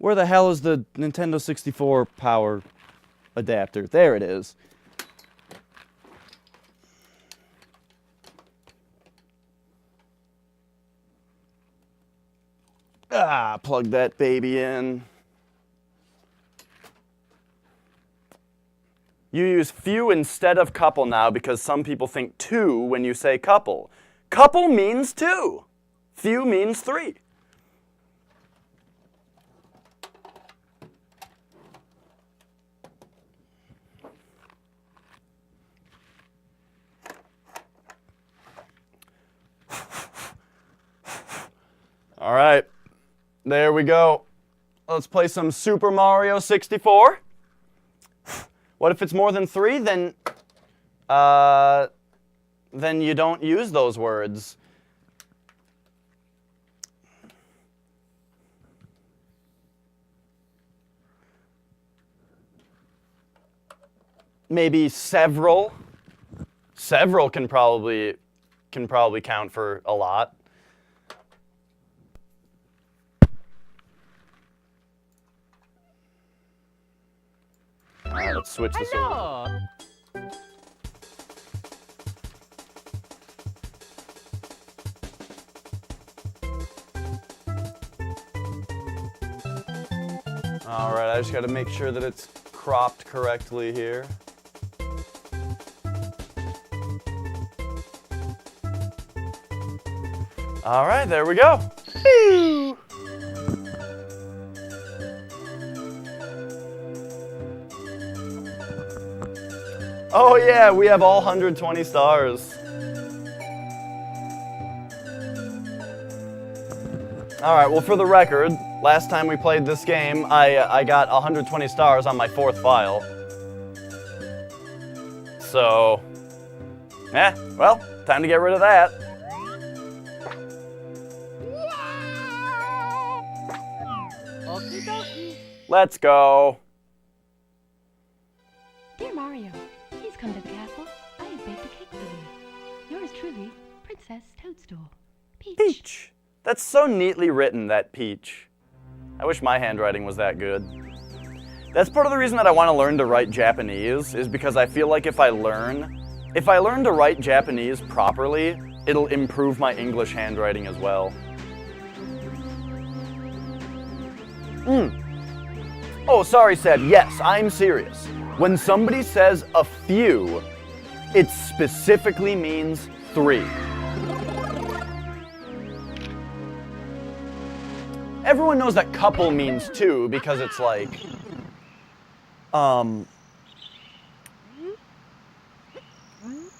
Where the hell is the Nintendo 64 power adapter? There it is. Ah, plug that baby in. You use few instead of couple now because some people think two when you say couple. Couple means two. Few means three. All right, there we go. Let's play some Super Mario 64. What if it's more than three? Then you don't use those words. Maybe several. Several can probably count for a lot. All right, let's switch this over. All right, I just got to make sure that it's cropped correctly here. All right, there we go. Woo! Oh yeah, we have all 120 stars. All right, well for the record, last time we played this game, I got 120 stars on my 4th file. So, well, time to get rid of that. Let's go. Dear Mario, please come to the castle. I have baked a cake for you. Yours truly, Princess Toadstool. Peach. Peach. That's so neatly written, that Peach. I wish my handwriting was that good. That's part of the reason that I want to learn to write Japanese, is because I feel like if I learn to write Japanese properly, it'll improve my English handwriting as well. Oh, sorry, Seb. Yes, I'm serious. When somebody says a few, it specifically means 3. Everyone knows that couple means 2 because it's like,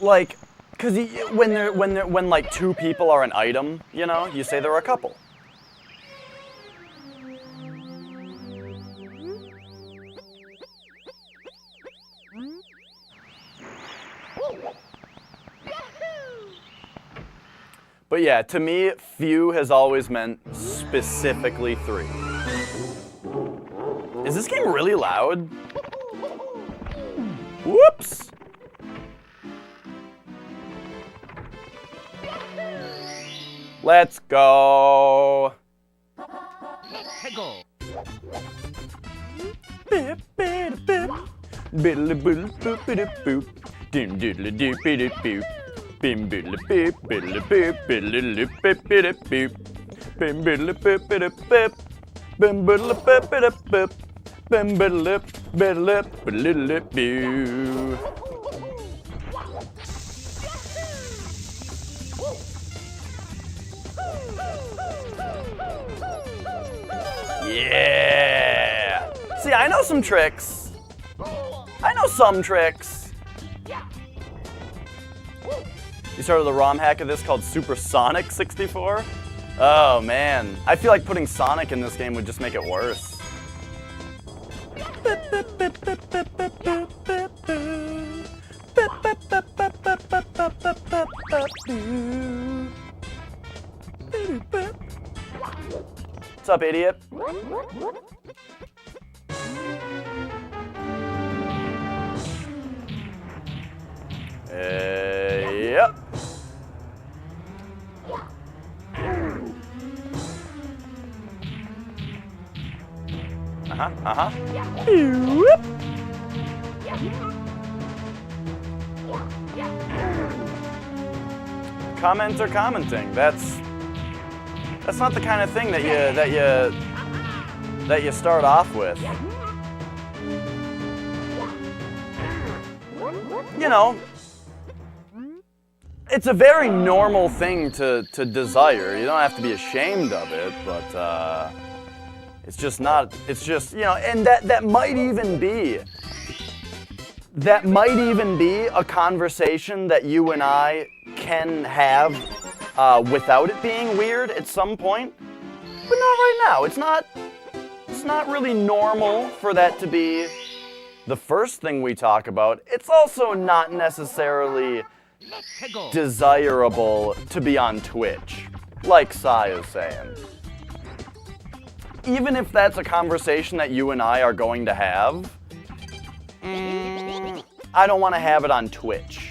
because when like 2 people are an item, you know, you say they're a couple. But yeah, to me, few has always meant specifically 3. Is this game really loud? Whoops! Let's go! Bim biddly beep, biddly beep, biddly loop, bip biddy beep. Bim biddly beep, biddy beep. Bim biddly beep, biddy beep. Bim biddly biddly biddly beep. Yeah! See, I know some tricks. I know some tricks. You started the ROM hack of this called Super Sonic 64? Oh man, I feel like putting Sonic in this game would just make it worse. What's up, idiot? Yep. Comments are commenting. That's not the kind of thing that you start off with. You know, it's a very normal thing to desire. You don't have to be ashamed of it, but it's just not. It's just, you know, and that might even be a conversation that you and I can have without it being weird at some point, but not right now. It's not really normal for that to be the first thing we talk about. It's also not necessarily desirable to be on Twitch, like Sai is saying. Even if that's a conversation that you and I are going to have, I don't want to have it on Twitch.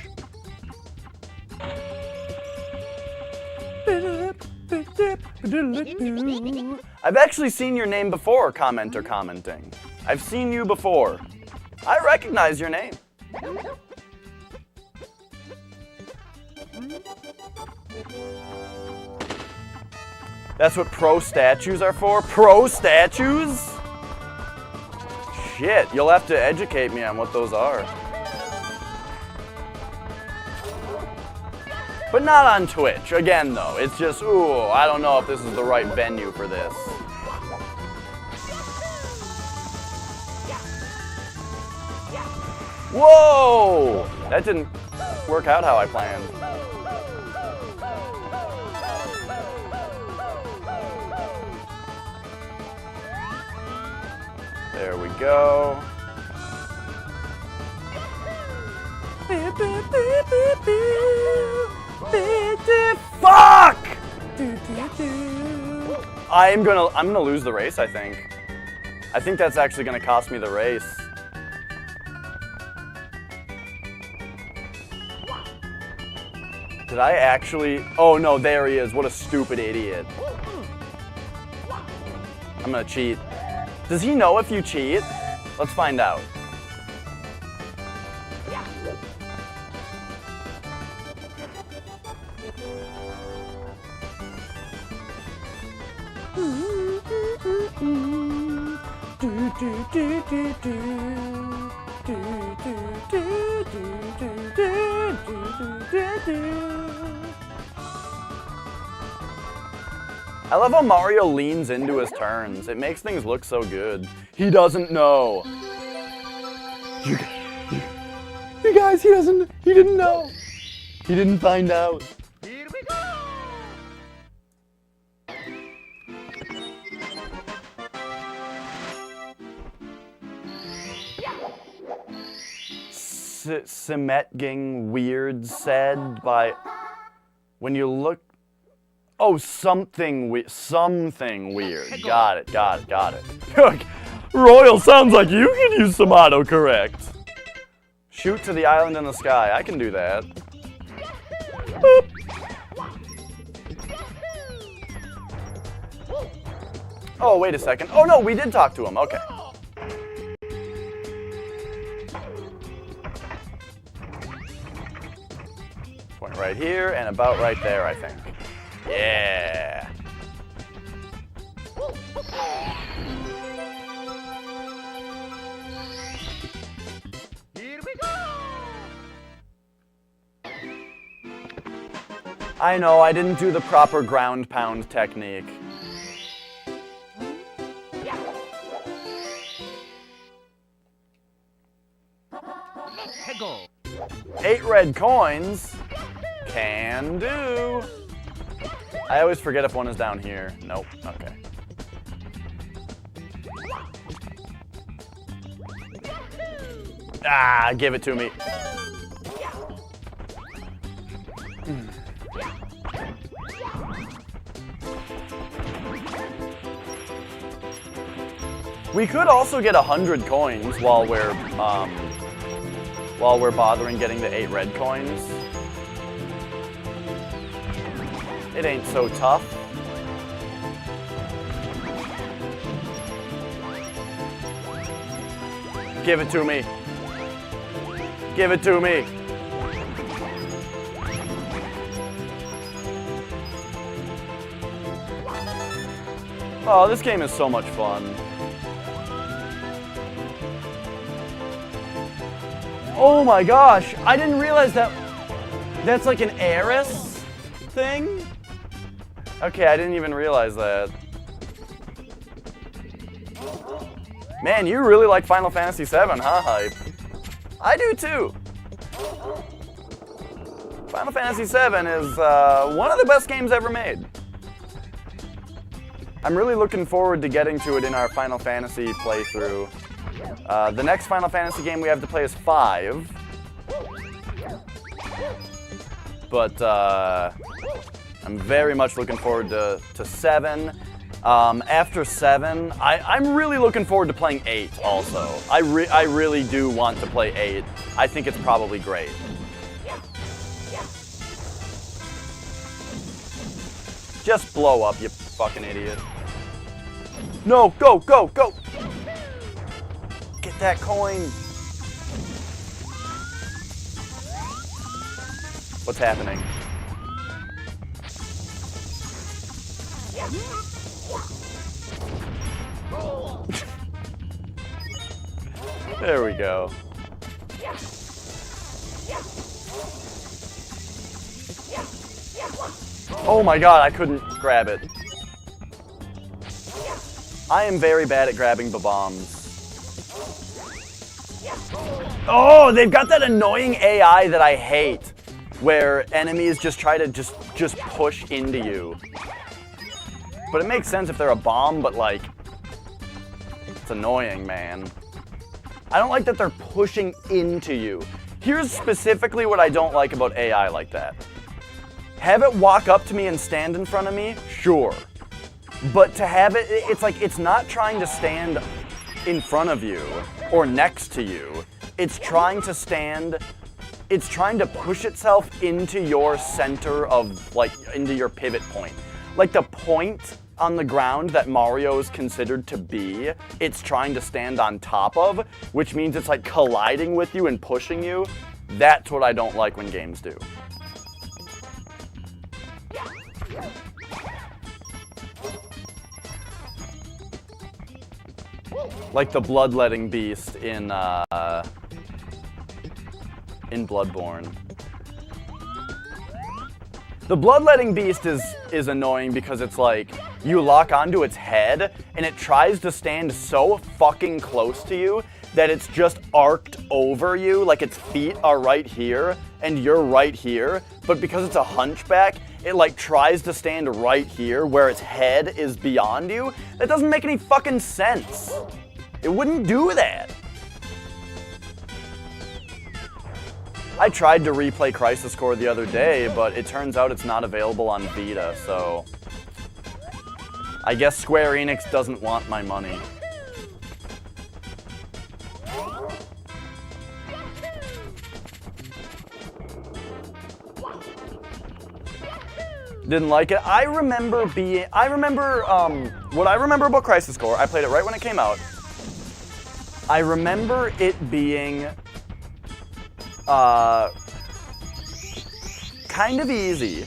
I've actually seen your name before, commenter commenting. I've seen you before. I recognize your name. That's what pro statues are for? Pro statues? Shit, you'll have to educate me on what those are. But not on Twitch. Again, though, it's just, ooh, I don't know if this is the right venue for this. Whoa! That didn't work out how I planned. There we go. Fuck! I'm gonna lose the race, I think. I think that's actually gonna cost me the race. Did I actually? Oh no, there he is. What a stupid idiot. I'm gonna cheat. Does he know if you cheat? Let's find out. I love how Mario leans into his turns. It makes things look so good. He doesn't know. You guys, he didn't know. He didn't find out. Here we go! Semetging weird said by when you look. Oh, something weird. Got it. Royal sounds like you can use some autocorrect. Shoot to the island in the sky. I can do that. Boop. Oh, wait a second. Oh no, we did talk to him. Okay. Point right here and about right there, I think. Yeah. Here we go! I know, I didn't do the proper ground pound technique. Go. 8 red coins. Can do. I always forget if one is down here. Nope. Okay. Ah, give it to me. We could also get 100 coins while we're bothering getting the 8 red coins. It ain't so tough. Give it to me. Give it to me. Oh, this game is so much fun. Oh my gosh, I didn't realize that's like an heiress thing? Okay, I didn't even realize that. Man, you really like Final Fantasy VII, huh, Hype? I do too. Final Fantasy VII is one of the best games ever made. I'm really looking forward to getting to it in our Final Fantasy playthrough. The next Final Fantasy game we have to play is 5. But I'm very much looking forward to 7. After 7, I'm really looking forward to playing 8 also. I really do want to play 8. I think it's probably great. Just blow up, you fucking idiot. No, go, go, go! Get that coin. What's happening? There we go. Oh my god, I couldn't grab it. I am very bad at grabbing the bombs. Oh, they've got that annoying AI that I hate, where enemies just try to just push into you. But it makes sense if they're a bomb, but like, it's annoying, man. I don't like that they're pushing into you. Here's specifically what I don't like about AI like that. Have it walk up to me and stand in front of me? Sure. But to have it, it's like it's not trying to stand in front of you or next to you. It's trying to stand, it's trying to push itself into your center of, like, into your pivot point. Like the point on the ground that Mario is considered to be, it's trying to stand on top of, which means it's like colliding with you and pushing you. That's what I don't like when games do. Like the bloodletting beast in Bloodborne. The bloodletting beast is annoying because it's like you lock onto its head and it tries to stand so fucking close to you that it's just arced over you, like its feet are right here and you're right here, but because it's a hunchback, it like tries to stand right here where its head is beyond you. That doesn't make any fucking sense. It wouldn't do that. I tried to replay Crisis Core the other day, but it turns out it's not available on Vita, so I guess Square Enix doesn't want my money. Didn't like it. What I remember about Crisis Core, I played it right when it came out. I remember it being kind of easy.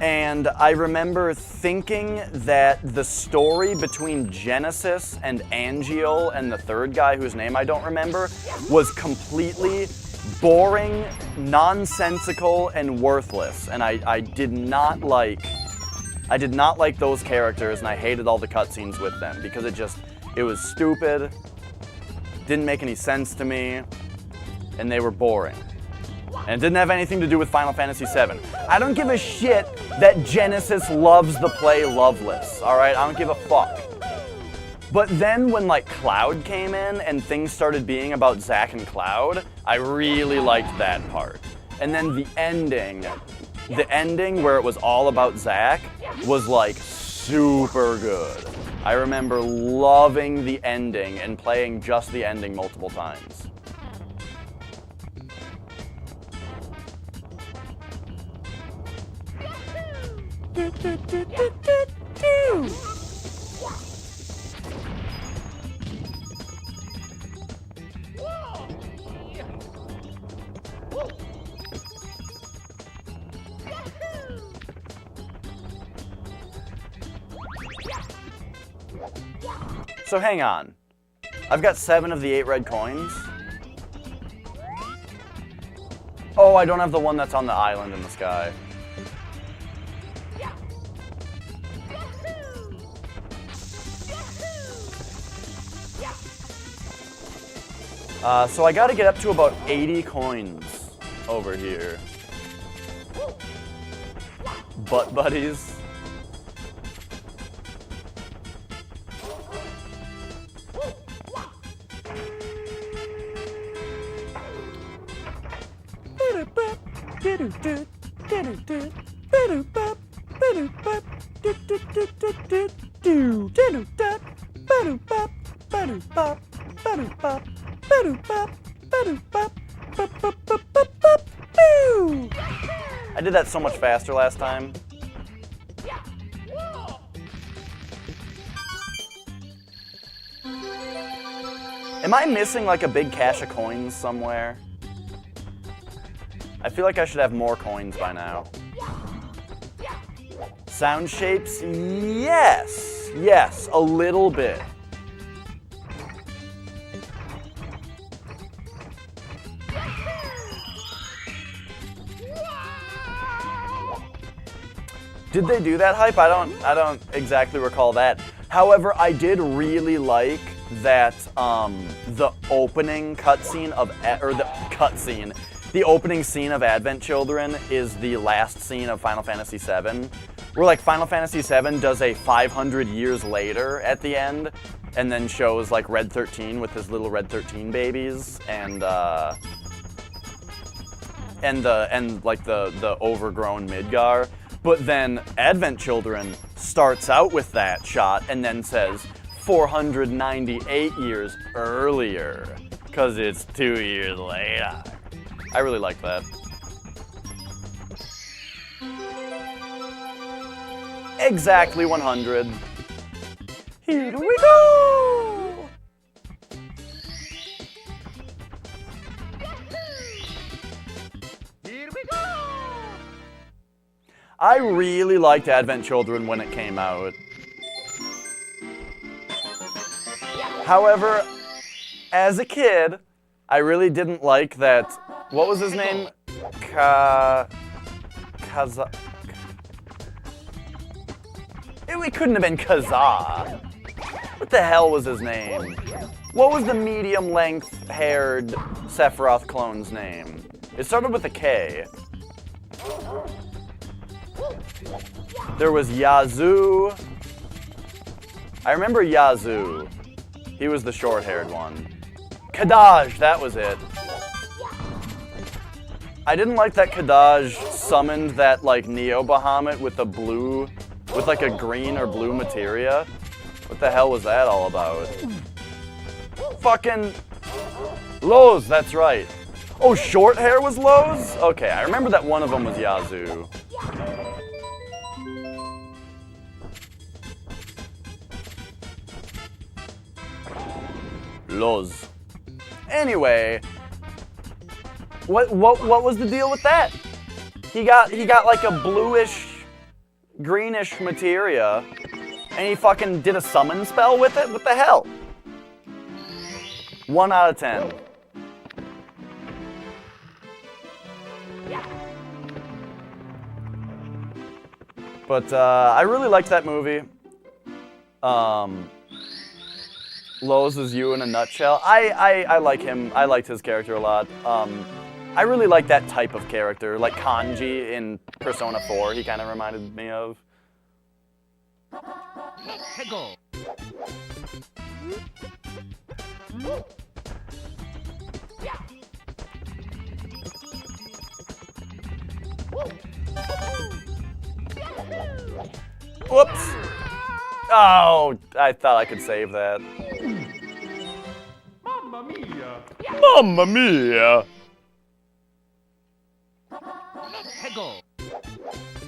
And I remember thinking that the story between Genesis and Angeal and the third guy whose name I don't remember was completely boring, nonsensical, and worthless. And I did not like those characters, and I hated all the cutscenes with them because it was stupid, didn't make any sense to me, and they were boring. And it didn't have anything to do with Final Fantasy VII. I don't give a shit that Genesis loves the play Loveless, alright? I don't give a fuck. But then when like Cloud came in and things started being about Zack and Cloud, I really liked that part. And then the ending where it was all about Zack was like super good. I remember loving the ending and playing just the ending multiple times. So hang on. I've got 7 of the 8 red coins. Oh, I don't have the one that's on the island in the sky. So I gotta get up to about 80 coins over here. Butt buddies. I did that so much faster last time. Am I missing like a big cache of coins somewhere? I feel like I should have more coins by now. Sound shapes? Yes! Yes, a little bit. Did they do that hype? I don't exactly recall that. However, I did really like that the opening cutscene of the opening scene of Advent Children is the last scene of Final Fantasy VII, where like Final Fantasy VII does a 500 years later at the end, and then shows like Red 13 with his little Red 13 babies and like the overgrown Midgar. But then Advent Children starts out with that shot and then says 498 years earlier, because it's 2 years later. I really like that. Exactly 100. Here we go! Here we go! I really liked Advent Children when it came out. However, as a kid, I really didn't like that. What was his name? It couldn't have been Kazaa. What the hell was his name? What was the medium-length-haired Sephiroth clone's name? It started with a K. There was Yazoo. I remember Yazoo. He was the short-haired one. Kadaj, that was it. I didn't like that Kadaj summoned that like Neo Bahamut with like a green or blue materia. What the hell was that all about? Fucking Lowe's, that's right. Oh, short hair was Lowe's? Okay, I remember that one of them was Yazoo. Lowe's. Anyway, what was the deal with that? He got like a bluish, greenish materia, and he fucking did a summon spell with it? What the hell? 1 out of 10. But I really liked that movie. Lowe's is you in a nutshell. I like him. I liked his character a lot. I really like that type of character, like Kanji in Persona 4. He kind of reminded me of. Whoops! Oh, I thought I could save that. Mamma mia! Mamma mia!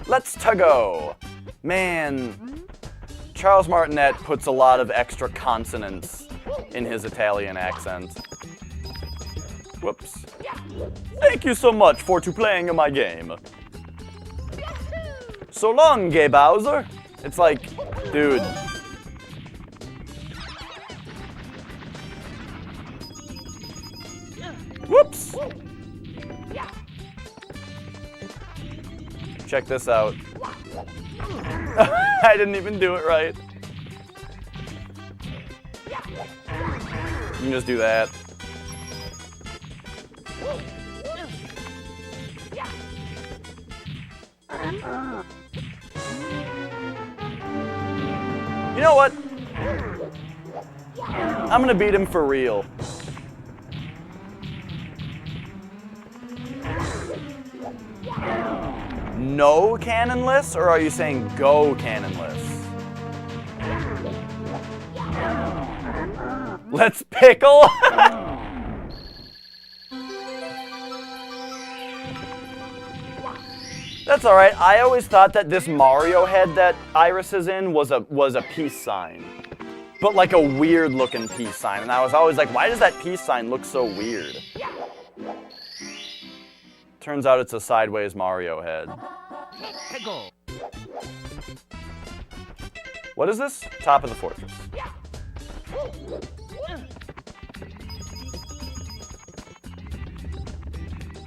Let's go. Man, Charles Martinet puts a lot of extra consonants in his Italian accent. Whoops. Thank you so much for playing my game. So long, gay Bowser. It's like, dude, Check this out. I didn't even do it right. You can just do that. You know what? I'm gonna beat him for real. No cannonless, or are you saying go cannonless? Let's pickle! That's alright. I always thought that this Mario head that Iris is in was a peace sign. But like a weird looking peace sign. And I was always like, why does that peace sign look so weird? Turns out it's a sideways Mario head. What is this? Top of the fortress.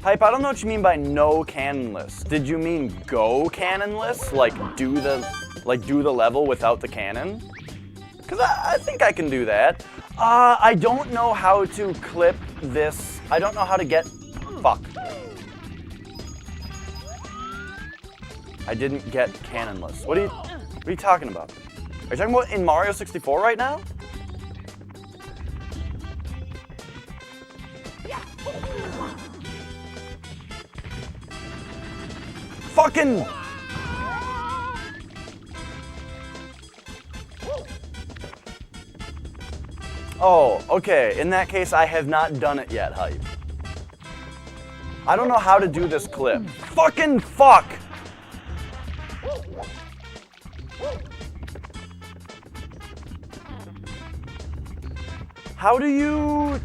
Hype, I don't know what you mean by no cannonless. Did you mean go cannonless? Like do the level without the cannon? Because I think I can do that. I don't know how to clip this. I don't know how to get... Fuck. I didn't get cannonless. What are you talking about? Are you talking about in Mario 64 right now? Fucking... Oh, okay. In that case, I have not done it yet, Hype. I don't know how to do this clip. Fucking fuck! How do you...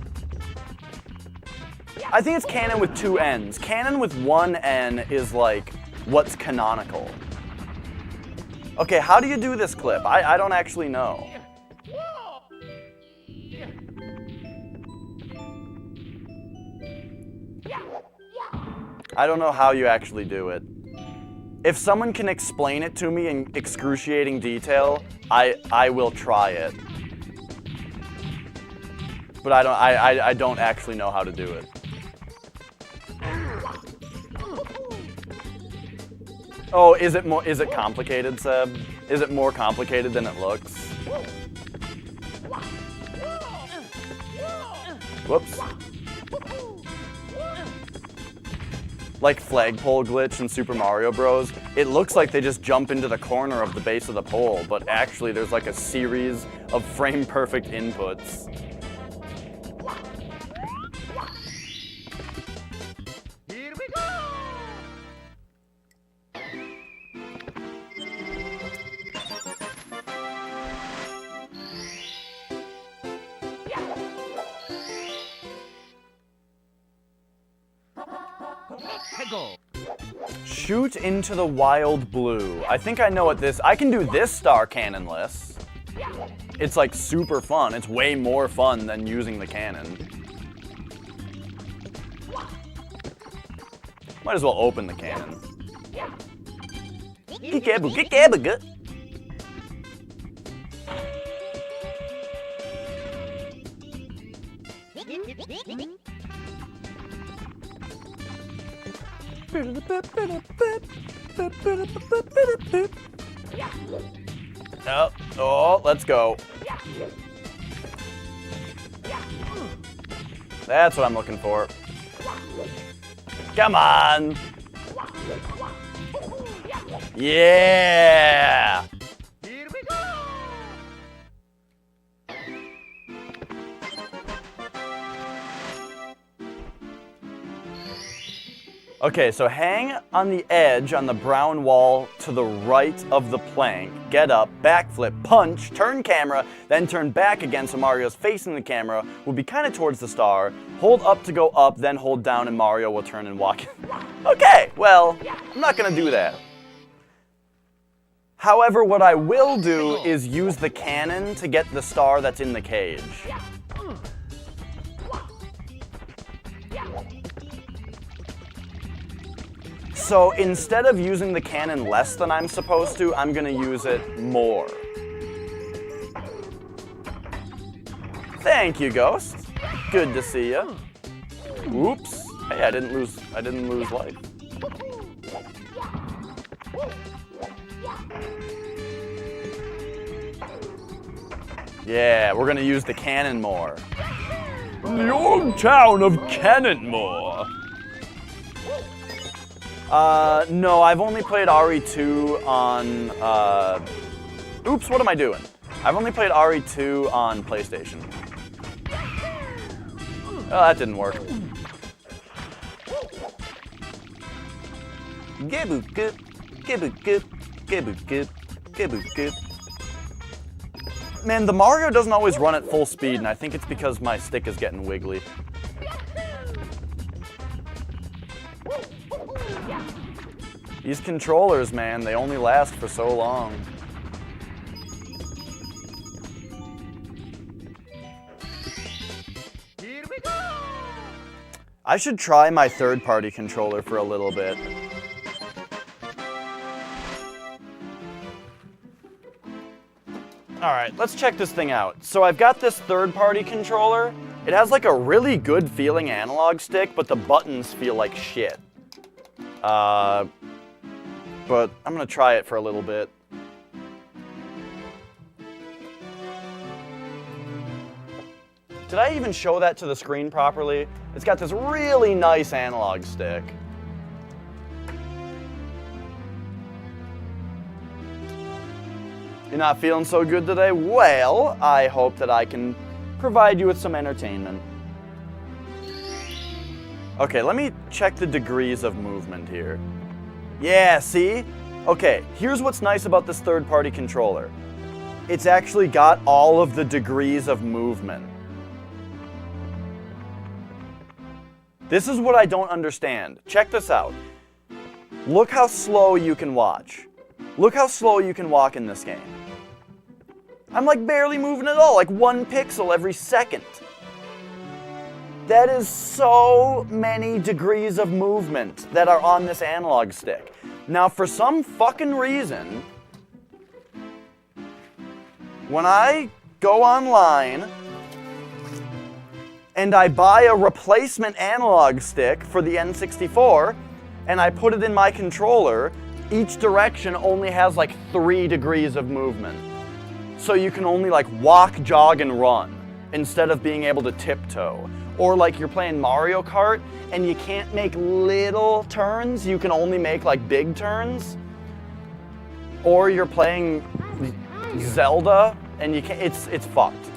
I think it's cannon with 2 ends. Cannon with 1 N is like what's canonical. Okay, how do you do this clip? I don't actually know. I don't know how you actually do it. If someone can explain it to me in excruciating detail, I will try it. But I don't actually know how to do it. Oh, is it complicated, Seb? Is it more complicated than it looks? Whoops. Like flagpole glitch in Super Mario Bros. It looks like they just jump into the corner of the base of the pole, but actually there's like a series of frame-perfect inputs. Here we go! Shoot into the wild blue. I think I know what this... I can do this star cannonless. It's like super fun. It's way more fun than using the cannon. Might as well open the cannon. Oh, let's go. That's what I'm looking for. Come on. Yeah. Here we go! Okay, so hang on the edge on the brown wall to the right of the plank, get up, backflip, punch, turn camera, then turn back again so Mario's facing the camera, will be kind of towards the star, hold up to go up, then hold down and Mario will turn and walk. Okay, well, I'm not gonna do that. However, what I will do is use the cannon to get the star that's in the cage. So instead of using the cannon less than I'm supposed to, I'm gonna use it more. Thank you, Ghost. Good to see you. Oops. Hey, I didn't lose life. Yeah, we're gonna use the cannon more. The old town of Cannonmore. No, I've only played RE2 on, oops, what am I doing? I've only played RE2 on PlayStation. Oh, that didn't work. Gibboot goop, gibboot goop, gibboot goop, gibboot goop. Man, the Mario doesn't always run at full speed, and I think it's because my stick is getting wiggly. These controllers, man, they only last for so long. Here we go! I should try my third-party controller for a little bit. Alright, let's check this thing out. So I've got this third-party controller. It has like a really good feeling analog stick, but the buttons feel like shit. But I'm gonna try it for a little bit. Did I even show that to the screen properly? It's got this really nice analog stick. You're not feeling so good today? Well, I hope that I can provide you with some entertainment. Okay, let me check the degrees of movement here. Yeah, see? Okay, here's what's nice about this third-party controller. It's actually got all of the degrees of movement. This is what I don't understand. Check this out. Look how slow you can watch. Look how slow you can walk in this game. I'm like barely moving at all, like 1 pixel every second. That is so many degrees of movement that are on this analog stick. Now, for some fucking reason, when I go online and I buy a replacement analog stick for the N64 and I put it in my controller, each direction only has like 3 degrees of movement. So you can only like walk, jog, and run instead of being able to tiptoe. Or like you're playing Mario Kart and you can't make little turns, you can only make like big turns. Or you're playing Zelda and you can't, it's fucked.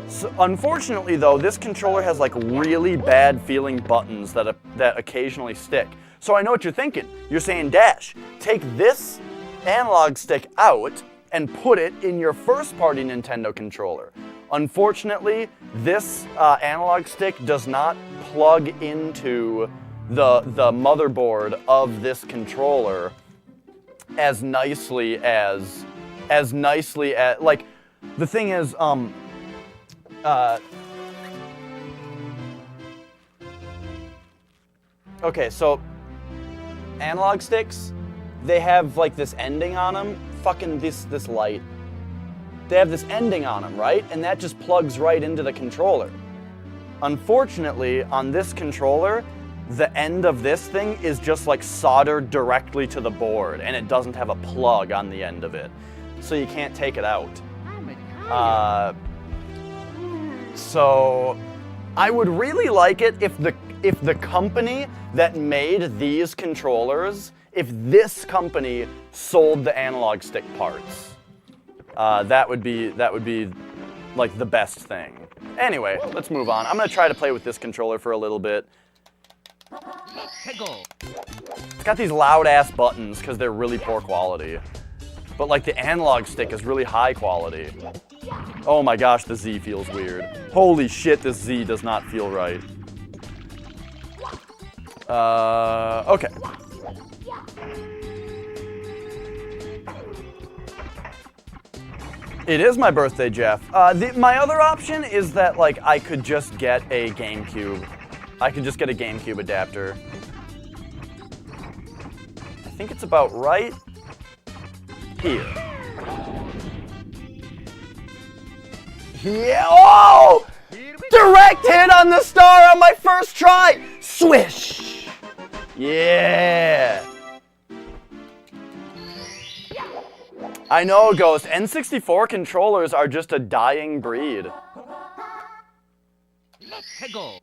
So, unfortunately though, this controller has like really bad feeling buttons that occasionally stick. So I know what you're thinking. You're saying, Dash, take this analog stick out and put it in your first-party Nintendo controller. Unfortunately, this analog stick does not plug into the motherboard of this controller as nicely as like, the thing is, okay, so analog sticks, they have like this ending on them, fucking this light. They have this ending on them, right? And that just plugs right into the controller. Unfortunately, on this controller, the end of this thing is just like soldered directly to the board, and it doesn't have a plug on the end of it. So you can't take it out. So I would really like it if the company that made these controllers, if this company sold the analog stick parts. That would be like the best thing. Anyway, let's move on. I'm gonna try to play with this controller for a little bit. It's got these loud ass buttons because they're really poor quality. But like the analog stick is really high quality. Oh my gosh, the Z feels weird. Holy shit, this Z does not feel right. Okay. It is my birthday, Jeff. My other option is that like I could just get a GameCube. I could just get a GameCube adapter. think it's about right here. Yeah, oh! Direct hit on the star on my first try! Swish! Yeah! I know, Ghost. N64 controllers are just a dying breed. Let's go.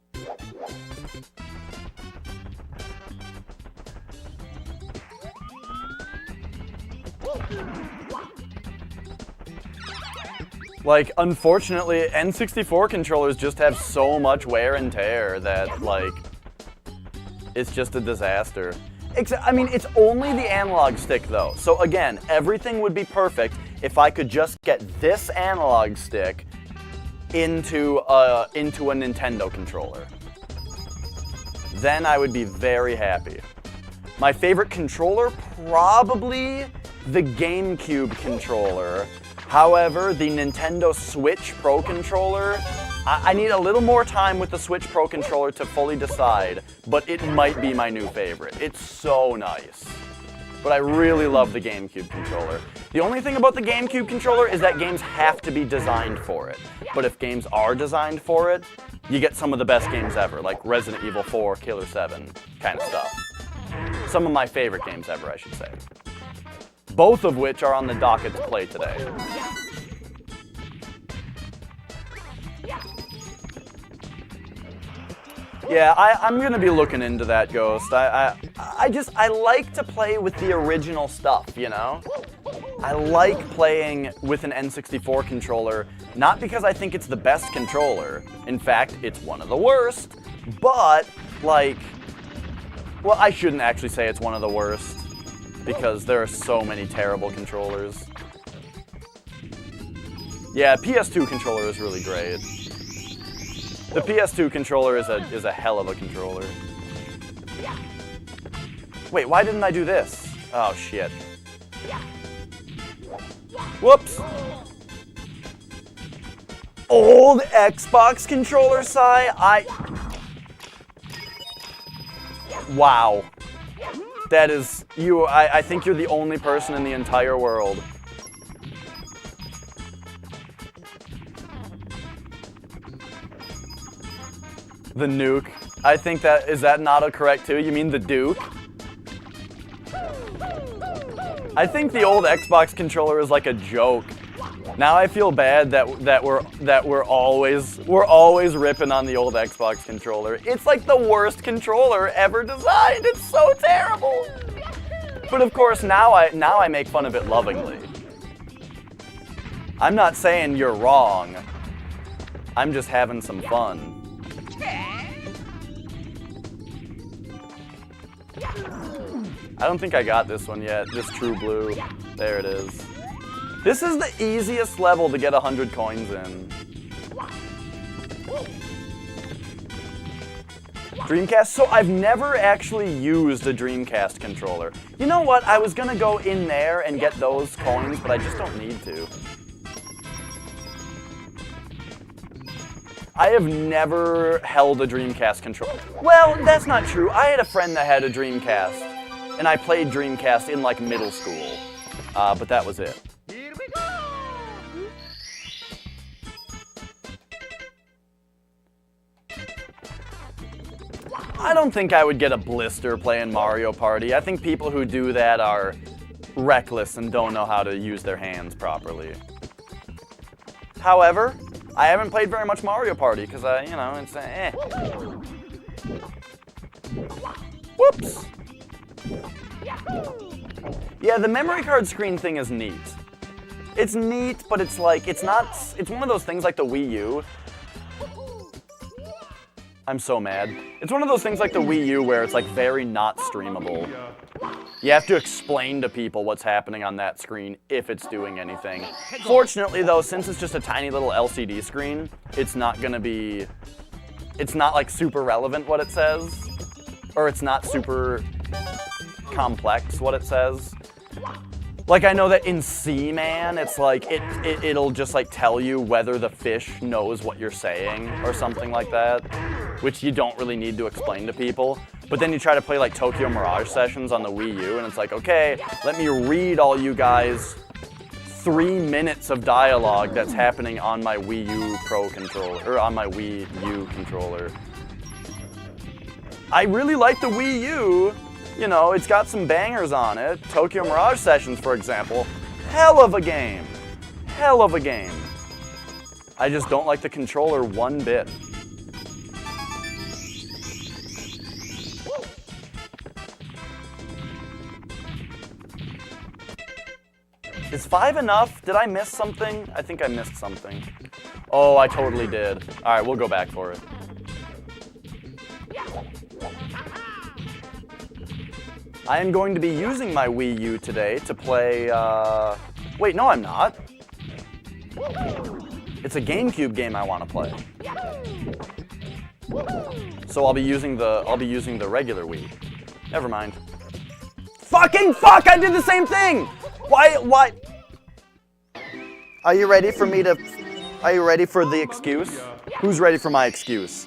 Like, unfortunately, N64 controllers just have so much wear and tear that, like, it's just a disaster. I mean, it's only the analog stick, though. So again, everything would be perfect if I could just get this analog stick into a Nintendo controller. Then I would be very happy. My favorite controller, probably the GameCube controller. However, the Nintendo Switch Pro controller, I need a little more time with the Switch Pro controller to fully decide, but it might be my new favorite. It's so nice. But I really love the GameCube controller. The only thing about the GameCube controller is that games have to be designed for it. But if games are designed for it, you get some of the best games ever, like Resident Evil 4, Killer 7 kind of stuff. Some of my favorite games ever, I should say. Both of which are on the docket to play today. Yeah, I'm gonna be looking into that, Ghost. I like to play with the original stuff, you know? I like playing with an N64 controller, not because I think it's the best controller. In fact, it's one of the worst, but, like, well, I shouldn't actually say it's one of the worst, because there are so many terrible controllers. Yeah, PS2 controller is really great. The PS2 controller is a hell of a controller. Wait, why didn't I do this? Oh, shit. Whoops. Old Xbox controller, Sai? Wow. That is, I think you're the only person in the entire world. The nuke. I think is that not a correct too? You mean the Duke? I think the old Xbox controller is like a joke. Now I feel bad that we're always ripping on the old Xbox controller. It's like the worst controller ever designed. It's so terrible. But of course now I make fun of it lovingly. I'm not saying you're wrong. I'm just having some fun. I don't think I got this one yet, this True Blue. There it is. This is the easiest level to get 100 coins in. Dreamcast? So I've never actually used a Dreamcast controller. You know what? I was gonna go in there and get those coins, but I just don't need to. I have never held a Dreamcast controller. Well, that's not true. I had a friend that had a Dreamcast, and I played Dreamcast in like middle school, but that was it. Here we go. I don't think I would get a blister playing Mario Party. I think people who do that are reckless and don't know how to use their hands properly. However, I haven't played very much Mario Party because it's eh. Whoops. Yeah, the memory card screen thing is neat. It's neat, but it's like, it's one of those things like the Wii U. I'm so mad. It's one of those things like the Wii U where it's like very not streamable. You have to explain to people what's happening on that screen if it's doing anything. Fortunately though, since it's just a tiny little LCD screen, it's not like super relevant what it says. Or it's not super complex what it says. Like I know that in Seaman, it's like, it'll just like tell you whether the fish knows what you're saying or something like that, which you don't really need to explain to people. But then you try to play like Tokyo Mirage Sessions on the Wii U, and it's like, okay, let me read all you guys 3 minutes of dialogue that's happening on my Wii U Pro controller, or on my Wii U controller. I really like the Wii U. You know, it's got some bangers on it. Tokyo Mirage Sessions, for example. Hell of a game. Hell of a game. I just don't like the controller one bit. Is 5 enough? Did I miss something? I think I missed something. Oh, I totally did. All right, we'll go back for it. I am going to be using my Wii U today to play, wait, no I'm not. It's a GameCube game I want to play. So I'll be using the regular Wii. Never mind. Fucking fuck! I did the same thing! Why? Are you ready for the excuse? Who's ready for my excuse?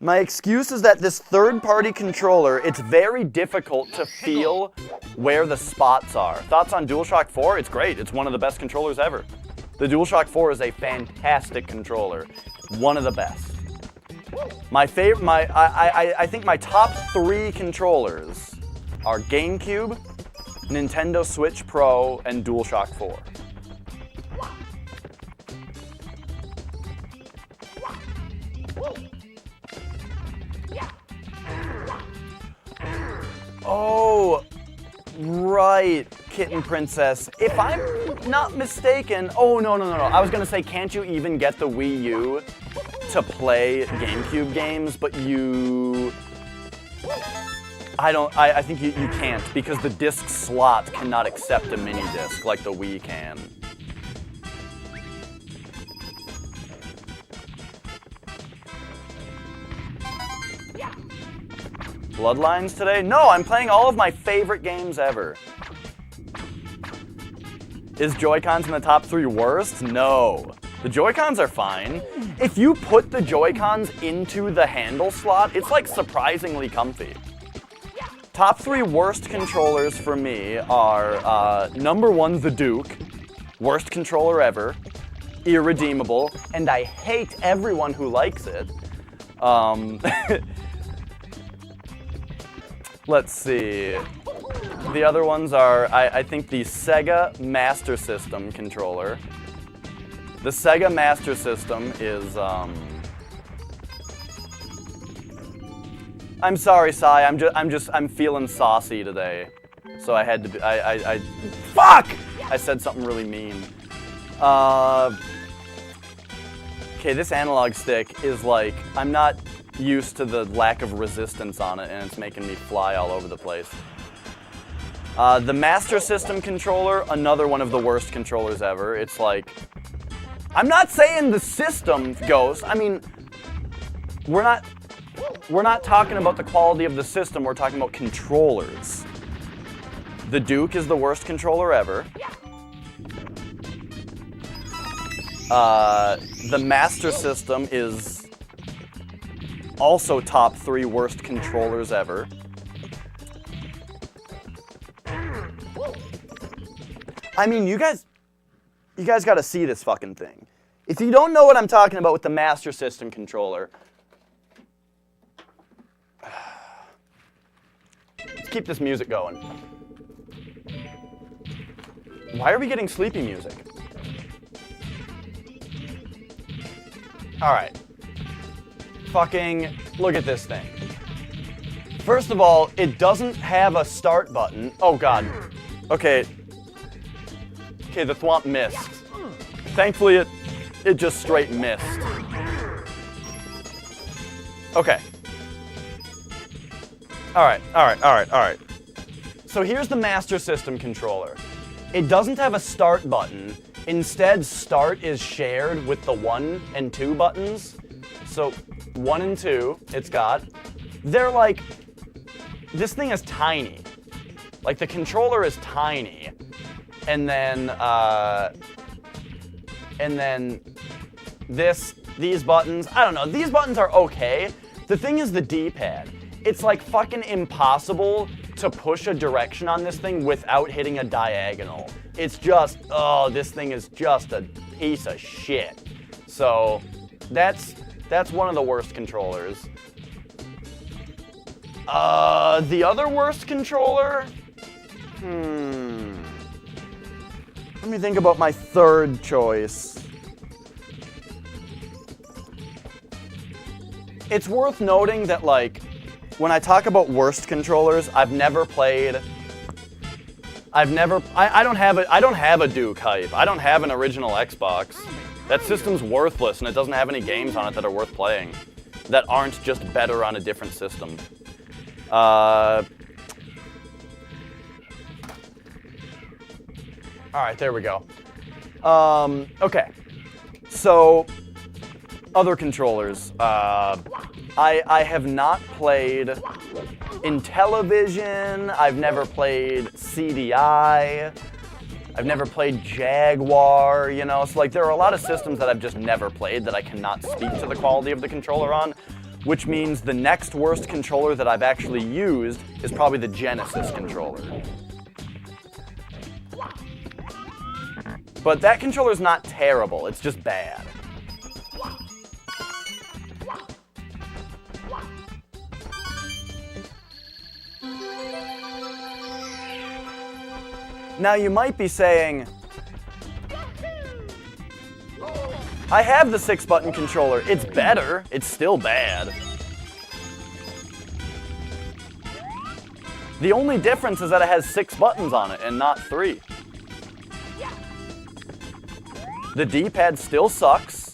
My excuse is that this third-party controller, it's very difficult to feel where the spots are. Thoughts on DualShock 4? It's great. It's one of the best controllers ever. The DualShock 4 is a fantastic controller. One of the best. I think my top 3 controllers are GameCube, Nintendo Switch Pro, and DualShock 4. Oh, right, Kitten Princess. If I'm not mistaken, oh, no. I was gonna say, can't you even get the Wii U to play GameCube games, but I think you can't, because the disc slot cannot accept a mini disc like the Wii can. Bloodlines today? No, I'm playing all of my favorite games ever. Is Joy-Cons in the top 3 worst? No. The Joy-Cons are fine. If you put the Joy-Cons into the handle slot, it's like surprisingly comfy. Top 3 worst controllers for me are number 1, the Duke. Worst controller ever. Irredeemable. And I hate everyone who likes it. Let's see. The other ones are, I think, the Sega Master System controller. The Sega Master System is, I'm sorry, Sai. I'm feeling saucy today, so I had to. Fuck! I said something really mean. Okay, this analog stick is like, I'm not used to the lack of resistance on it, and it's making me fly all over the place. The Master System controller, another one of the worst controllers ever. It's like, I'm not saying the system goes. I mean, we're not talking about the quality of the system. We're talking about controllers. The Duke is the worst controller ever. The Master System is also top 3 worst controllers ever. I mean, you guys got to see this fucking thing. If you don't know what I'm talking about with the Master System controller, let's keep this music going. Why are we getting sleepy music? All right. Fucking look at this thing. First of all, it doesn't have a start button. Oh god. Okay. Okay, the thwomp missed. Thankfully, it just straight missed. Okay. All right. So here's the Master System controller. It doesn't have a start button. Instead, start is shared with the 1 and 2 buttons. So 1 and 2, it's got. They're like, this thing is tiny. Like the controller is tiny. And then these buttons, I don't know, these buttons are okay. The thing is the D-pad. it's like fucking impossible to push a direction on this thing without hitting a diagonal. It's just, oh, this thing is just a piece of shit. So that's one of the worst controllers. The other worst controller? Let me think about my third choice. It's worth noting that, like, when I talk about worst controllers, I don't have a Duke hype. I don't have an original Xbox. That system's worthless and it doesn't have any games on it that are worth playing. That aren't just better on a different system. Alright, there we go. Okay. So, other controllers. I have not played Intellivision. I've never played CDI. I've never played Jaguar, you know. So, like, there are a lot of systems that I've just never played that I cannot speak to the quality of the controller on, which means the next worst controller that I've actually used is probably the Genesis controller. But that controller's not terrible, it's just bad. Now you might be saying, I have the 6-button controller, it's better, it's still bad. The only difference is that it has 6 buttons on it and not 3. The D-pad still sucks,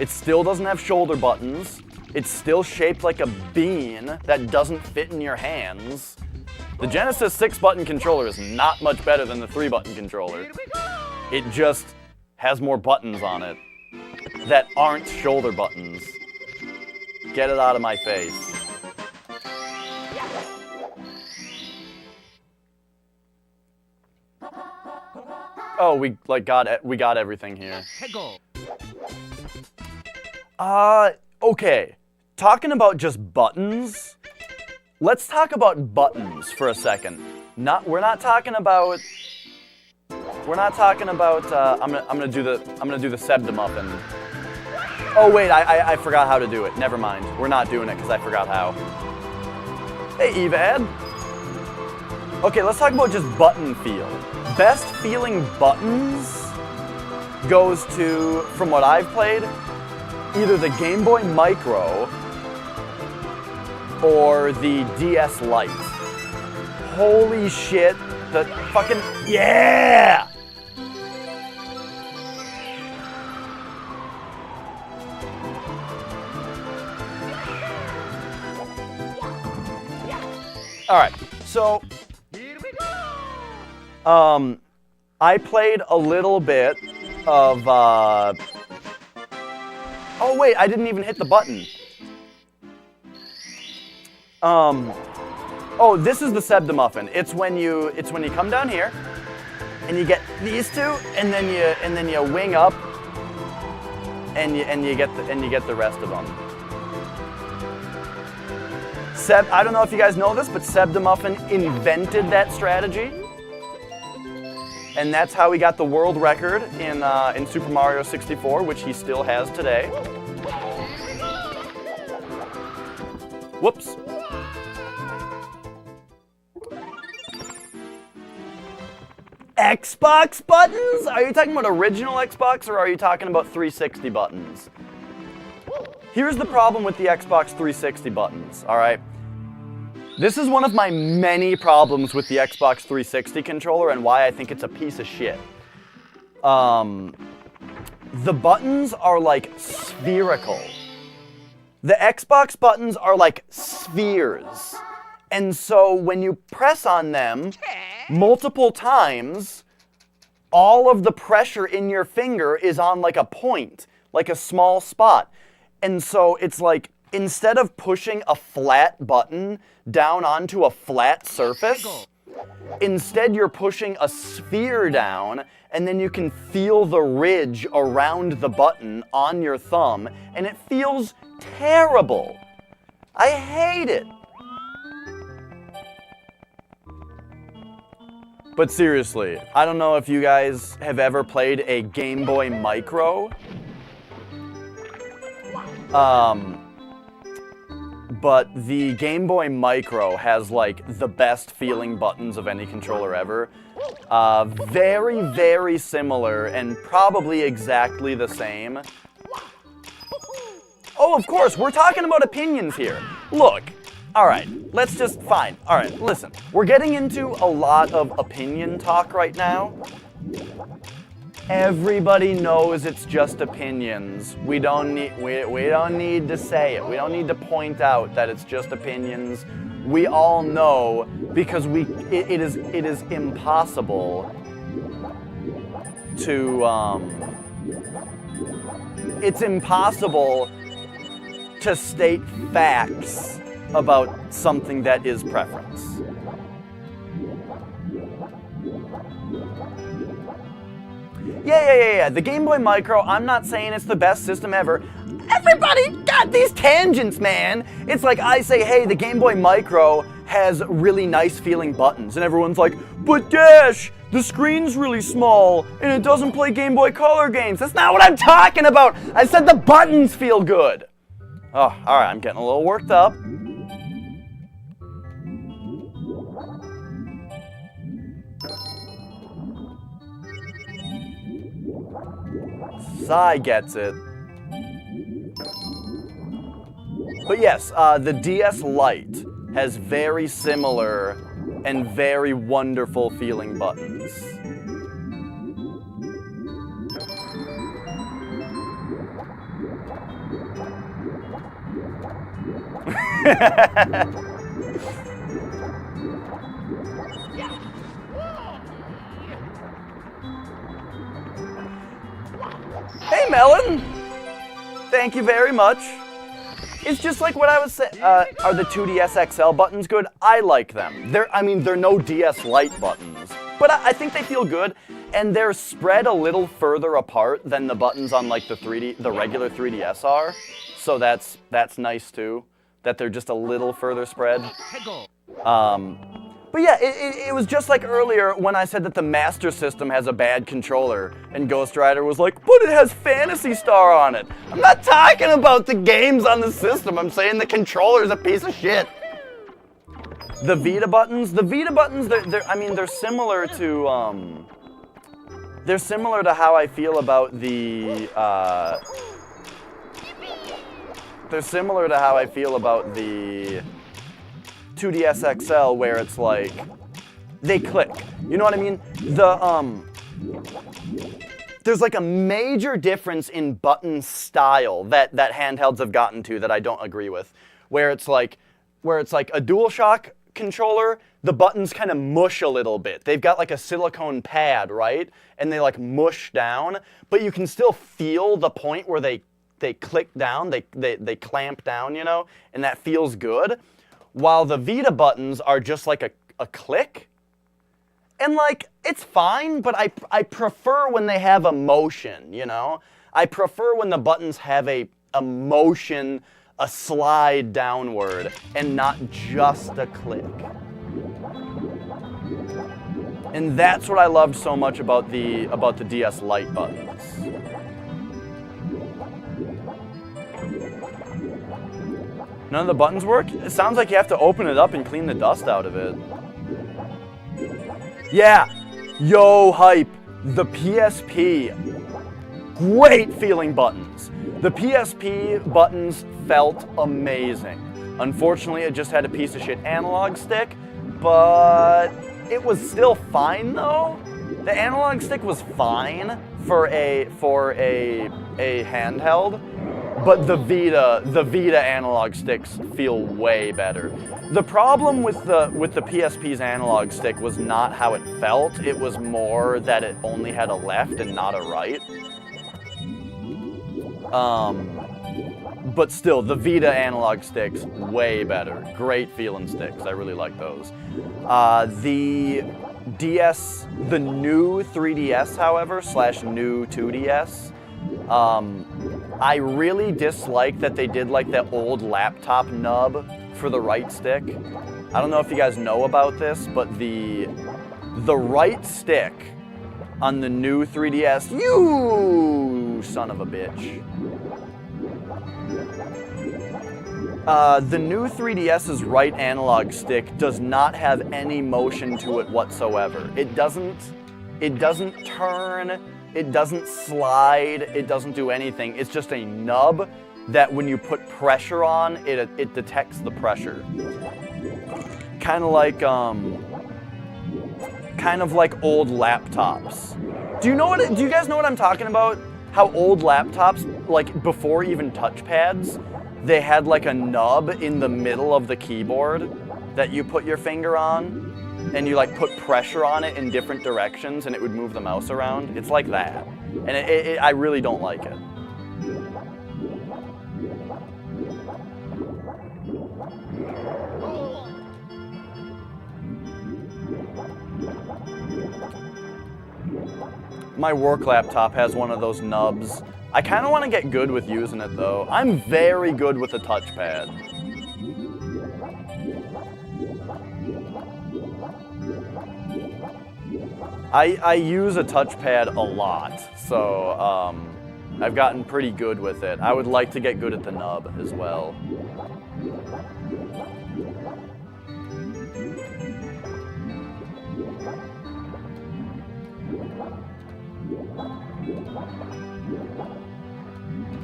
it still doesn't have shoulder buttons, it's still shaped like a bean that doesn't fit in your hands. The Genesis 6-button controller is not much better than the 3-button controller. It just has more buttons on it that aren't shoulder buttons. Get it out of my face. Oh, we got everything here. Okay. Talking about just buttons. Let's talk about buttons for a second. We're not talking about. I'm gonna do the Seb de Muffin. Oh wait, I forgot how to do it. Never mind. We're not doing it because I forgot how. Hey Evad. Okay, let's talk about just button feel. Best feeling buttons goes to, from what I've played, either the Game Boy Micro or the DS Lite. Holy shit, the fucking, yeah! Alright, so, I played a little bit of, oh wait, I didn't even hit the button. Oh, this is the Seb de Muffin. It's when you come down here, and you get these two, and then you wing up, and you get the rest of them. Seb, I don't know if you guys know this, but Seb de Muffin invented that strategy, and that's how he got the world record in Super Mario 64, which he still has today. Whoops. Xbox buttons? Are you talking about original Xbox or are you talking about 360 buttons? Here's the problem with the Xbox 360 buttons, alright? This is one of my many problems with the Xbox 360 controller and why I think it's a piece of shit. The buttons are like spherical. The Xbox buttons are like spheres. And so when you press on them multiple times, all of the pressure in your finger is on like a point, like a small spot. And so it's like, instead of pushing a flat button down onto a flat surface, instead you're pushing a sphere down, and then you can feel the ridge around the button on your thumb, and it feels terrible. I hate it. But seriously, I don't know if you guys have ever played a Game Boy Micro. But the Game Boy Micro has like the best feeling buttons of any controller ever. Very, very similar and probably exactly the same. Oh, of course, we're talking about opinions here. Look, all right, let's just, fine. All right, listen, we're getting into a lot of opinion talk right now. Everybody knows it's just opinions. We don't need to say it. We don't need to point out that it's just opinions. We all know because it is impossible to it's impossible to state facts about something that is preference. Yeah. The Game Boy Micro, I'm not saying it's the best system ever. Everybody got these tangents, man. It's like I say, hey, the Game Boy Micro has really nice feeling buttons. And everyone's like, but Dash, the screen's really small and it doesn't play Game Boy Color games. That's not what I'm talking about. I said the buttons feel good. Oh, all right, I'm getting a little worked up. Sai gets it. But yes, the DS Lite has very similar and very wonderful feeling buttons. Hey, Melon! Thank you very much. It's just like what I was saying. Are the 2DS XL buttons good? I like them. They're no DS Lite buttons, but I think they feel good, and they're spread a little further apart than the buttons on like the regular 3DS are. So that's nice too, that they're just a little further spread. But yeah, it was just like earlier when I said that the Master System has a bad controller, and Ghost Rider was like, but it has Phantasy Star on it. I'm not talking about the games on the system, I'm saying the controller's a piece of shit. The Vita buttons, they're similar to, they're similar to how I feel about the, they're similar to how I feel about the 2DS XL, where it's like, they click. You know what I mean? There's like a major difference in button style that handhelds have gotten to that I don't agree with. Where it's like a DualShock controller, the buttons kind of mush a little bit. They've got like a silicone pad, right? And they like mush down, but you can still feel the point where they click down, they clamp down, you know? And that feels good. While the Vita buttons are just like a click. And like, it's fine, but I prefer when they have a motion, you know? I prefer when the buttons have a motion, a slide downward, and not just a click. And that's what I loved so much about the DS Lite buttons. None of the buttons work? It sounds like you have to open it up and clean the dust out of it. Yeah, yo, hype. The PSP. Great feeling buttons. The PSP buttons felt amazing. Unfortunately, it just had a piece of shit analog stick, but it was still fine though. The analog stick was fine for a handheld. But the Vita analog sticks feel way better. The problem with the PSP's analog stick was not how it felt. It was more that it only had a left and not a right. But still, the Vita analog sticks, way better. Great feeling sticks. I really like those. The new 3DS, however, / new 2DS, I really dislike that they did like the old laptop nub for the right stick. I don't know if you guys know about this, but the The right stick on the new 3DS, you son of a bitch. The new 3DS's right analog stick does not have any motion to it whatsoever. It doesn't turn, it doesn't slide, it doesn't do anything. It's just a nub that when you put pressure on, it detects the pressure. Kind of like old laptops. Do you guys know what I'm talking about? How old laptops, like before even touchpads, they had like a nub in the middle of the keyboard that you put your finger on, and you like put pressure on it in different directions and it would move the mouse around. It's like that. And I really don't like it. My work laptop has one of those nubs. I kind of want to get good with using it though. I'm very good with a touchpad. I use a touchpad a lot, so I've gotten pretty good with it. I would like to get good at the nub as well.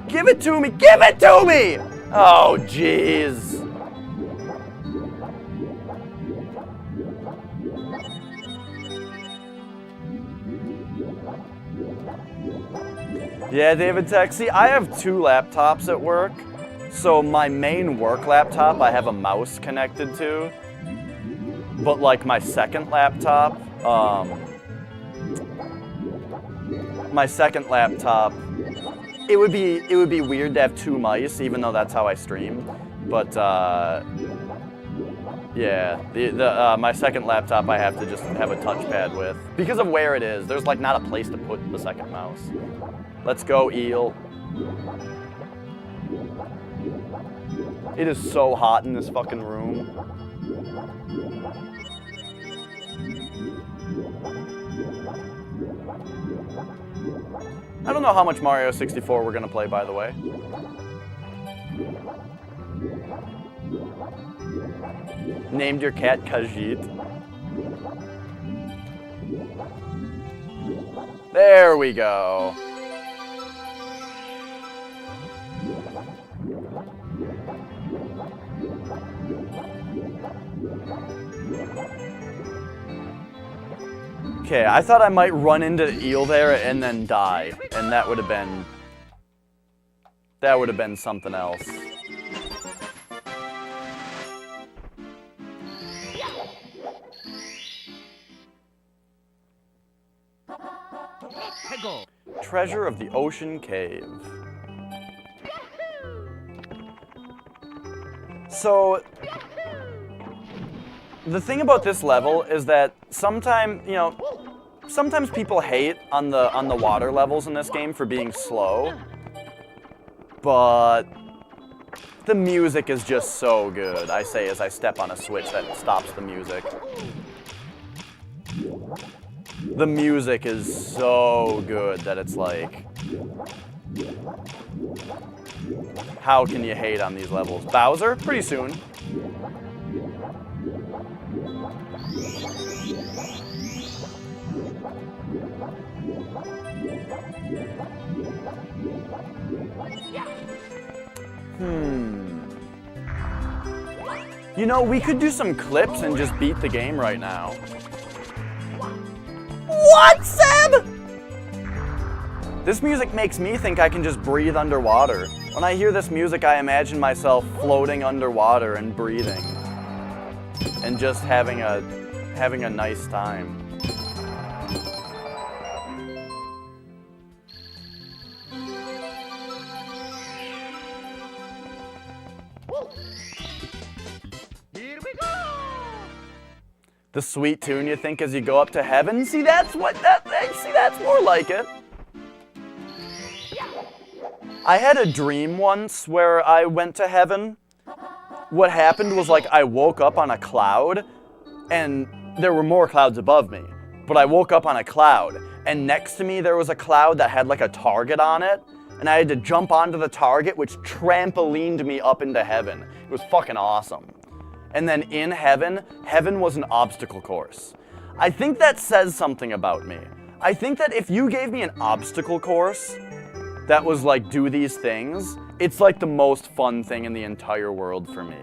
Give it to me! Give it to me! Oh, jeez. Yeah, David Tech. See, I have 2 laptops at work. So my main work laptop, I have a mouse connected to. But like my second laptop, it would be weird to have 2 mice, even though that's how I stream. But yeah, my second laptop I have to just have a touchpad with because of where it is. There's like not a place to put the second mouse. Let's go, eel. It is so hot in this fucking room. I don't know how much Mario 64 we're gonna play, by the way. Named your cat Khajiit. There we go. Okay, I thought I might run into the eel there and then die, and that would have been something else. Treasure of the Ocean Cave. So, the thing about this level is that sometimes people hate on the water levels in this game for being slow, but the music is just so good. I say as I step on a switch that stops the music. The music is so good that it's like, how can you hate on these levels? Bowser, pretty soon. You know, we could do some clips and just beat the game right now. What, Seb? This music makes me think I can just breathe underwater. When I hear this music, I imagine myself floating underwater and breathing. And just having a nice time. The sweet tune you think as you go up to heaven? See, that's more like it. I had a dream once where I went to heaven. What happened was like I woke up on a cloud and there were more clouds above me. but I woke up on a cloud, and next to me there was a cloud that had like a target on it, and I had to jump onto the target, which trampolined me up into heaven. It was fucking awesome. And then in heaven, heaven was an obstacle course. I think that says something about me. I think that if you gave me an obstacle course that was like, do these things, it's like the most fun thing in the entire world for me.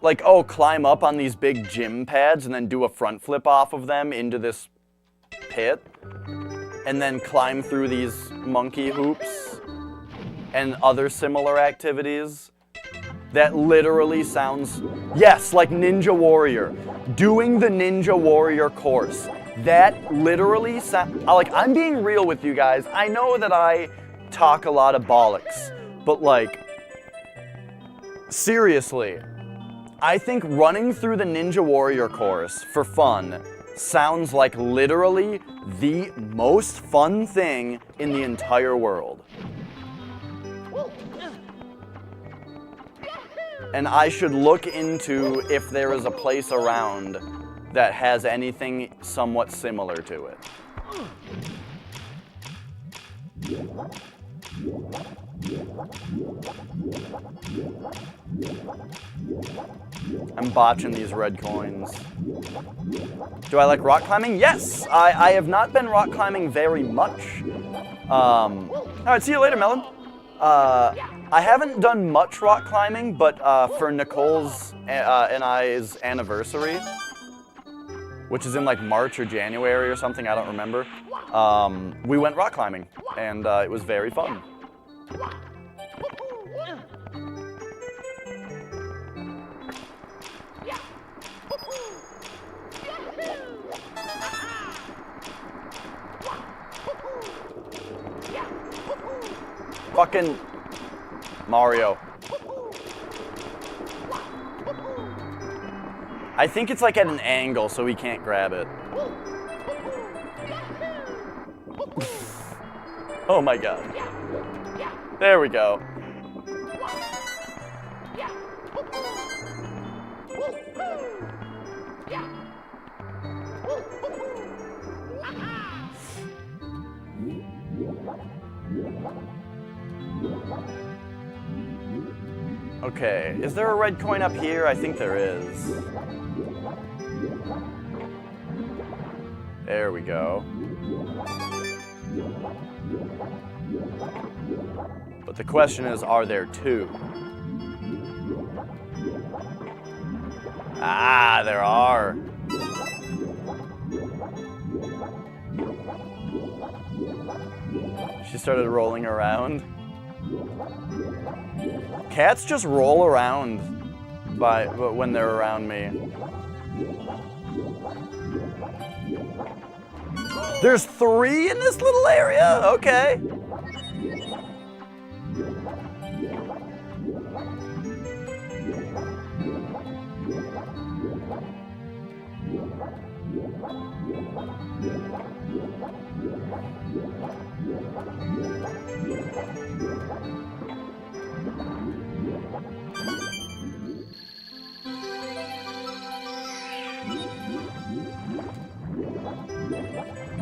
Like, oh, climb up on these big gym pads and then do a front flip off of them into this pit, and then climb through these monkey hoops and other similar activities. That literally sounds, yes, like Ninja Warrior. Doing the Ninja Warrior course. That literally sounds, like, I'm being real with you guys. I know that I talk a lot of bollocks, but like, seriously, I think running through the Ninja Warrior course for fun sounds like literally the most fun thing in the entire world. And I should look into if there is a place around that has anything somewhat similar to it. I'm botching these red coins. Do I like rock climbing? Yes! I have not been rock climbing very much. Alright, see you later, Melon. I haven't done much rock climbing, but for Nicole's and I's anniversary, which is in like March or January or something, I don't remember, we went rock climbing, and it was very fun. Fucking Mario. I think it's like at an angle, so we can't grab it. Oh my god. There we go. Okay, is there a red coin up here? I think there is. There we go. But the question is, are there two? Ah, there are. She started rolling around. Cats just roll around when they're around me. There's 3 in this little area? Okay.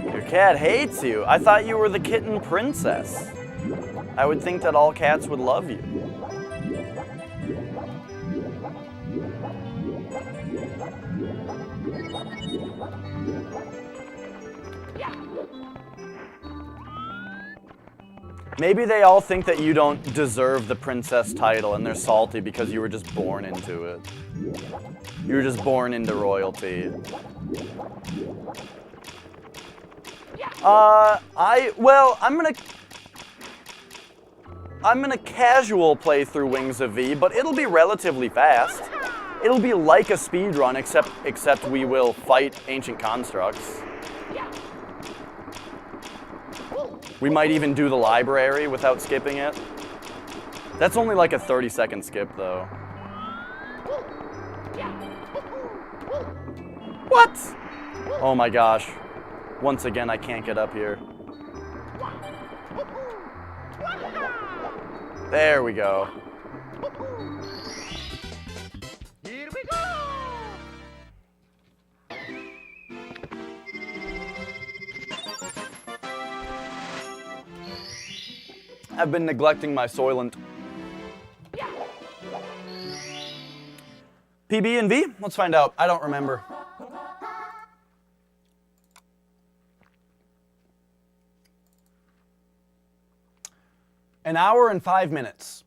Your cat hates you. I thought you were the kitten princess. I would think that all cats would love you. Maybe they all think that you don't deserve the princess title and they're salty because you were just born into it. You were just born into royalty. I'm gonna casual play through Wings of V, but it'll be relatively fast. It'll be like a speed run, except we will fight ancient constructs. We might even do the library without skipping it. That's only like a 30-second skip, though. What? Oh my gosh. Once again, I can't get up here. There we go. Here we go! I've been neglecting my Soylent. PB and V? Let's find out. I don't remember. An hour and 5 minutes.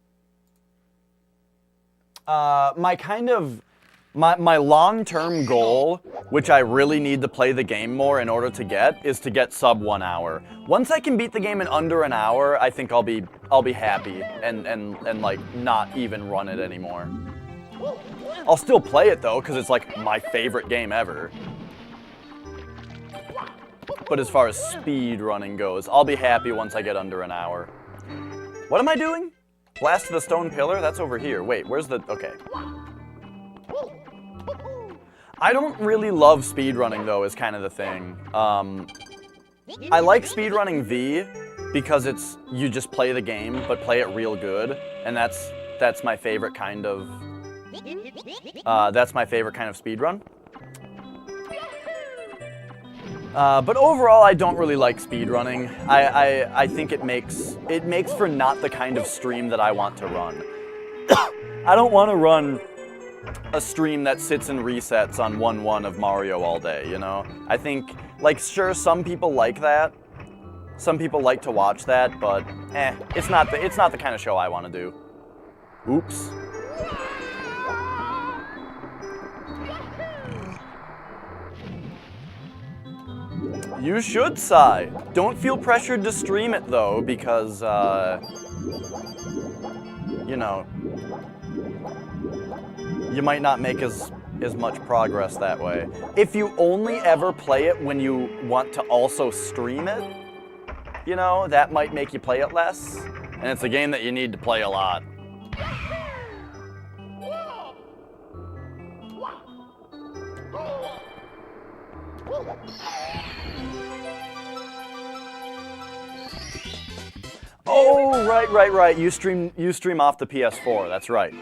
My long-term goal, which I really need to play the game more in order to get, is to get sub 1 hour. Once I can beat the game in under an hour, I think I'll be happy and like not even run it anymore. I'll still play it though, because it's like my favorite game ever. But as far as speed running goes, I'll be happy once I get under an hour. What am I doing? Blast to the stone pillar? That's over here. Wait, where's the... Okay. I don't really love speedrunning though, is kind of the thing. I like speedrunning V because it's you just play the game but play it real good, and that's my favorite kind of speedrun. But overall, I don't really like speedrunning. I think it makes for not the kind of stream that I want to run. I don't want to run a stream that sits and resets on 1-1 of Mario all day, you know? I think, like, sure, some people like that. Some people like to watch that, but it's not the kind of show I want to do. Oops. You should sigh. Don't feel pressured to stream it though, because you know, you might not make as much progress that way. If you only ever play it when you want to also stream it, you know, that might make you play it less. And it's a game that you need to play a lot. Oh, right. You stream off the PS4. That's right.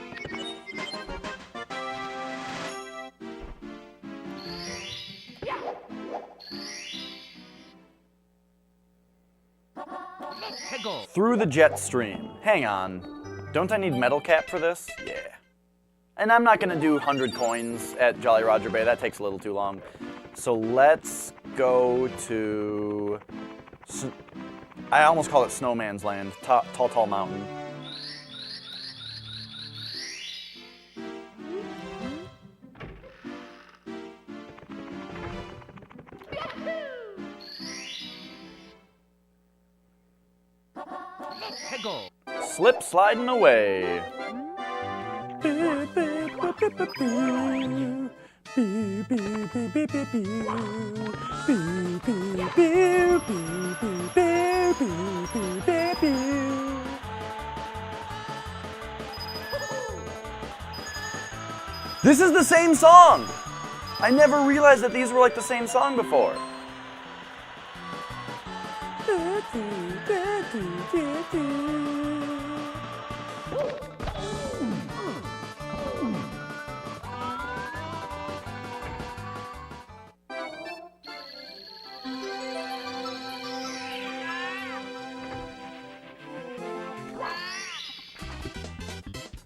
Through the jet stream. Hang on. Don't I need metal cap for this? Yeah. And I'm not gonna do 100 coins at Jolly Roger Bay. That takes a little too long. So let's go to... I almost call it Snowman's Land. Tall Mountain. Slip sliding away. This is the same song! I never realized that these were like the same song before.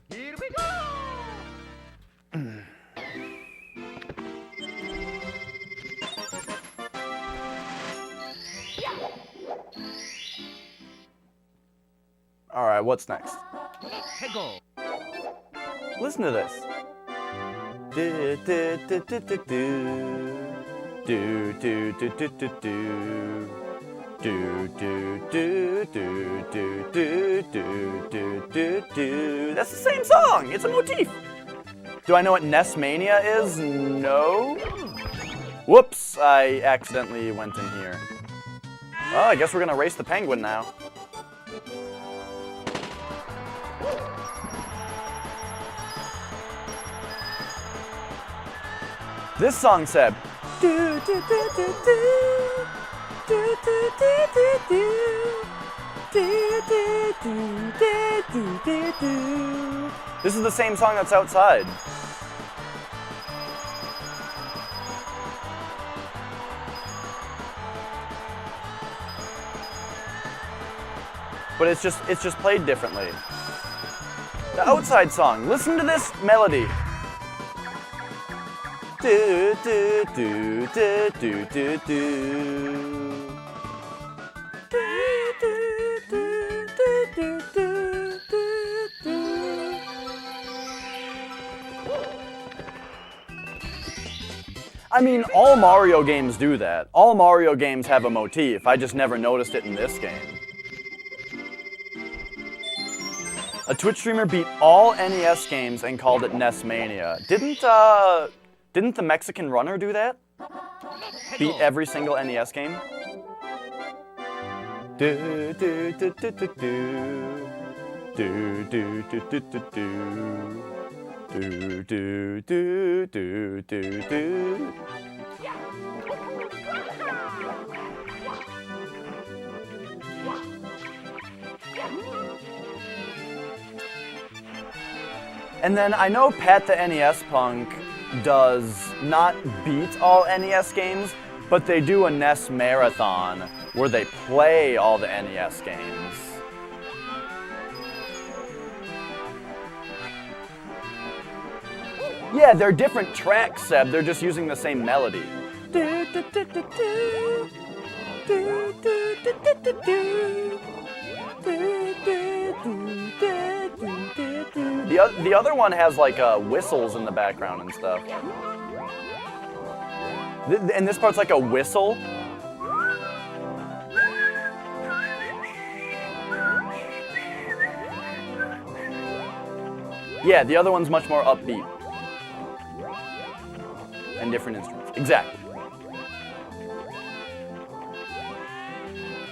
Here we go! All right, what's next? Listen to this. That's the same song. It's a motif. Do I know what Ness Mania is? No. Whoops, I accidentally went in here. Well, I guess we're gonna race the penguin now. This song said, this is the same song that's outside. but it's just played differently. The Outside Song. Listen to this melody. Do, do, do, do, do, do, do. I mean, all Mario games do that. All Mario games have a motif. I just never noticed it in this game. A Twitch streamer beat all NES games and called it NES Mania. Didn't the Mexican Runner do that? Beat every single NES game? Do do do do do do. Do do do do do do. Do do do do do do. And then I know Pat the NES Punk does not beat all NES games, but they do a NES marathon where they play all the NES games. Yeah, they're different tracks, Seb. They're just using the same melody. The other one has like whistles in the background and stuff. And this part's like a whistle. Yeah, the other one's much more upbeat. And different instruments. Exactly.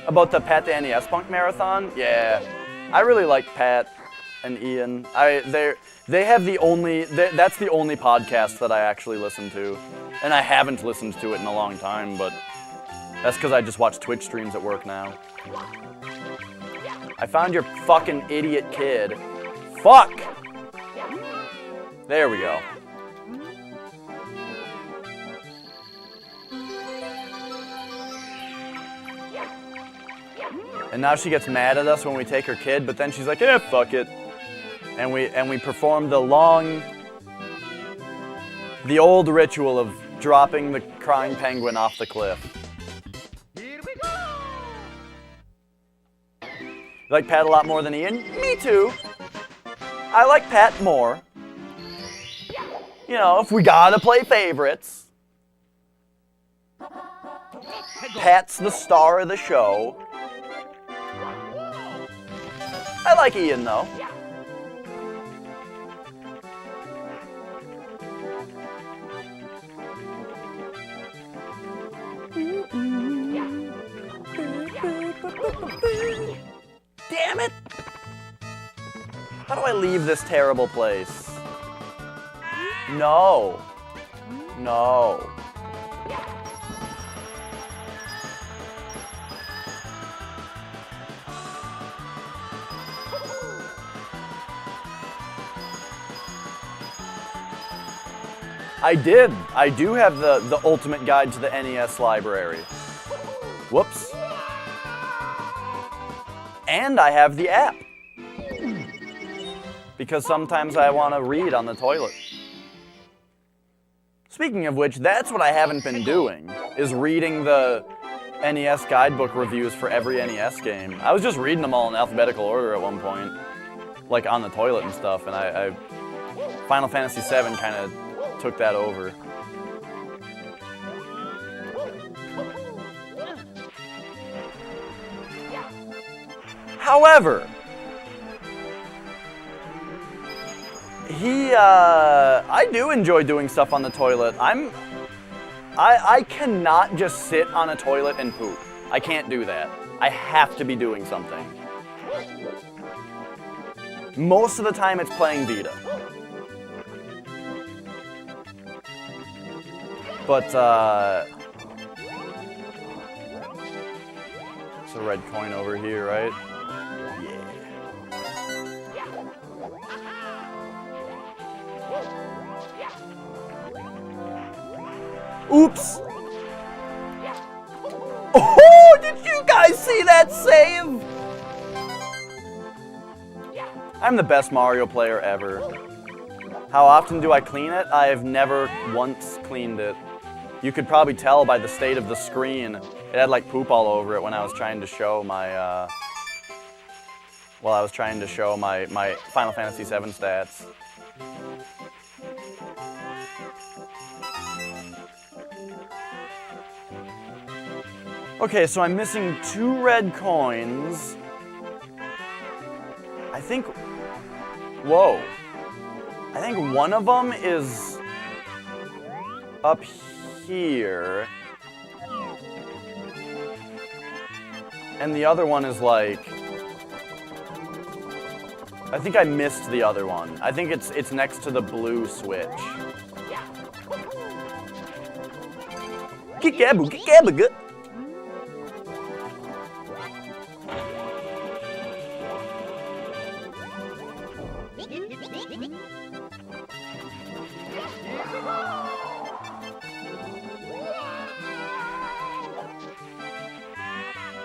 About the Pat the NES Punk Marathon? Yeah. I really like Pat and Ian. They have the only, that's the only podcast that I actually listen to. And I haven't listened to it in a long time, but that's because I just watch Twitch streams at work now. I found your fucking idiot kid. Fuck! There we go. And now she gets mad at us when we take her kid, but then she's like, eh, fuck it. And we perform the old ritual of dropping the crying penguin off the cliff. Here we go! You like Pat a lot more than Ian? Me too. I like Pat more. You know, if we gotta play favorites. Pat's the star of the show. I like Ian though. Damn it! How do I leave this terrible place? No. No. I did. I do have the ultimate guide to the NES library. Whoops. And I have the app. Because sometimes I want to read on the toilet. Speaking of which, that's what I haven't been doing, is reading the NES guidebook reviews for every NES game. I was just reading them all in alphabetical order at one point, like on the toilet and stuff, and I Final Fantasy VII kind of took that over. However, I do enjoy doing stuff on the toilet. I cannot just sit on a toilet and poop. I can't do that. I have to be doing something. Most of the time it's playing Vita. But, it's a red coin over here, right? Yeah. Oops! Oh, did you guys see that save? I'm the best Mario player ever. How often do I clean it? I have never once cleaned it. You could probably tell by the state of the screen. It had like poop all over it when I was trying to show my my Final Fantasy VII stats. Okay, so I'm missing 2 red coins. I think, whoa. I think one of them is up here. And the other one is like, I think I missed the other one. I think it's next to the blue switch. Kickaboo, kickaboo.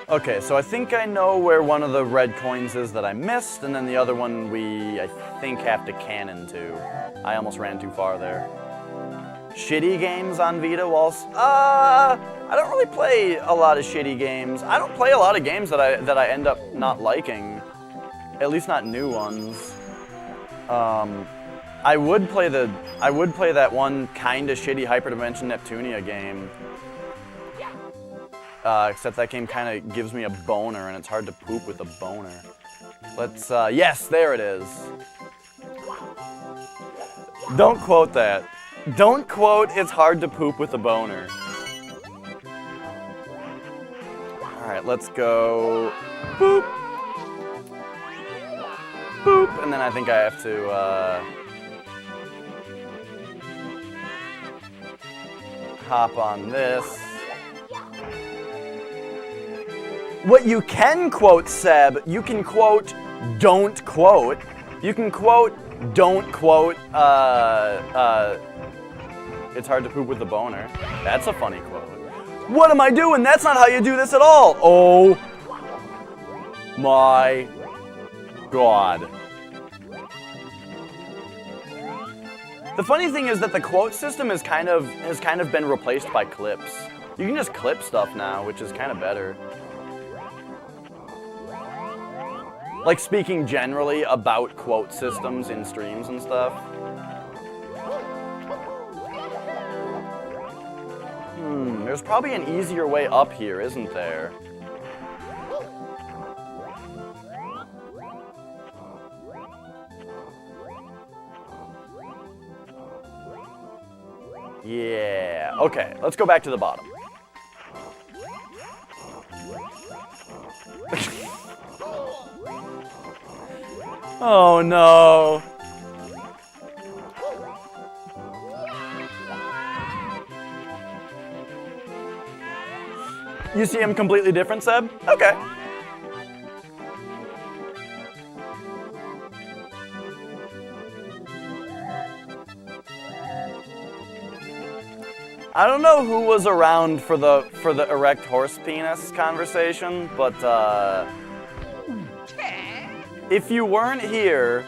Okay, so I think I know where one of the red coins is that I missed, and then the other one I think, have to cannon to. I almost ran too far there. Shitty games on Vita whilst... I don't really play a lot of shitty games. I don't play a lot of games that I end up not liking. At least not new ones. I would play that one kinda shitty Hyperdimension Neptunia game. Except that game kind of gives me a boner, and it's hard to poop with a boner. Let's, yes, there it is. Don't quote that. Don't quote, it's hard to poop with a boner. Alright, let's go, boop. Boop, and then I think I have to, hop on this. What you can quote, Seb, you can quote, don't quote. You can quote, don't quote, it's hard to poop with a boner. That's a funny quote. What am I doing? That's not how you do this at all. Oh my God. The funny thing is that the quote system has kind of been replaced by clips. You can just clip stuff now, which is kind of better. Like speaking generally about quote systems in streams and stuff. There's probably an easier way up here, isn't there? Yeah, okay, let's go back to the bottom. Oh no. You see him completely different, Seb? Okay. I don't know who was around for the erect horse penis conversation, but if you weren't here,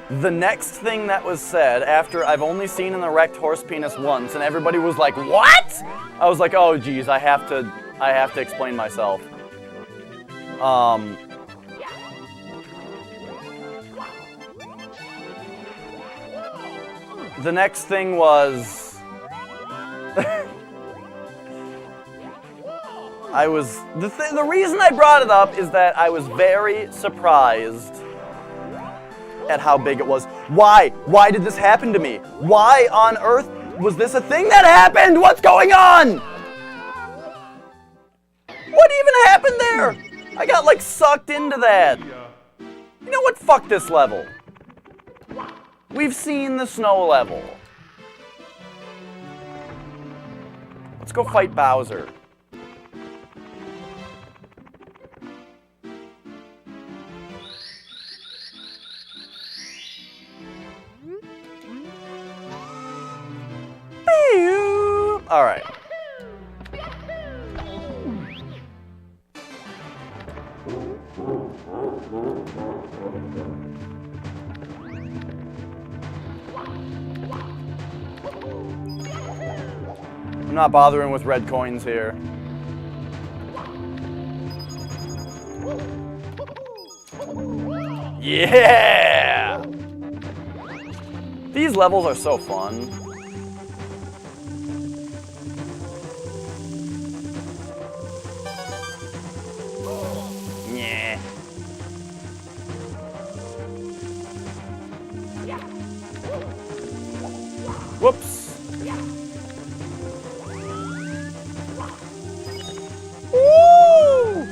the next thing that was said after I've only seen an erect horse penis once and everybody was like, "What?" I was like, "Oh geez, I have to explain myself." The next thing was the reason I brought it up is that I was very surprised at how big it was. Why? Why did this happen to me? Why on earth was this a thing that happened? What's going on? What even happened there? I got like sucked into that. You know what? Fuck this level. We've seen the snow level. Let's go fight Bowser. All right. I'm not bothering with red coins here. Yeah! These levels are so fun. Yeah. Whoops. Woo!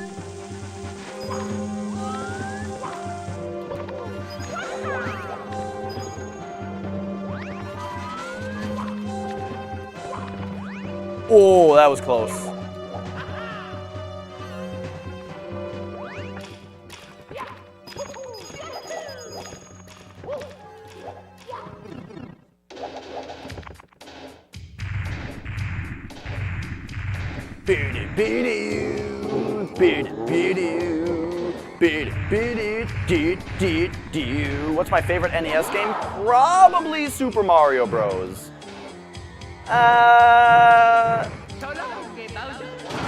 Oh, that was close. What's my favorite NES game? Probably Super Mario Bros.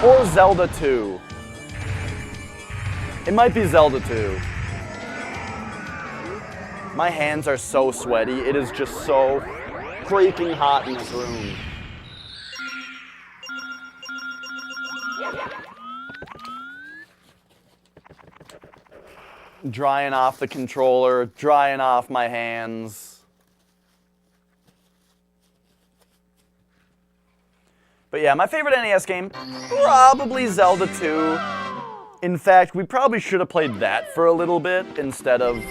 Or Zelda 2. It might be Zelda 2. My hands are so sweaty. It is just so freaking hot in this room. Drying off the controller, drying off my hands. But yeah, my favorite NES game, probably Zelda 2. In fact, we probably should have played that for a little bit instead of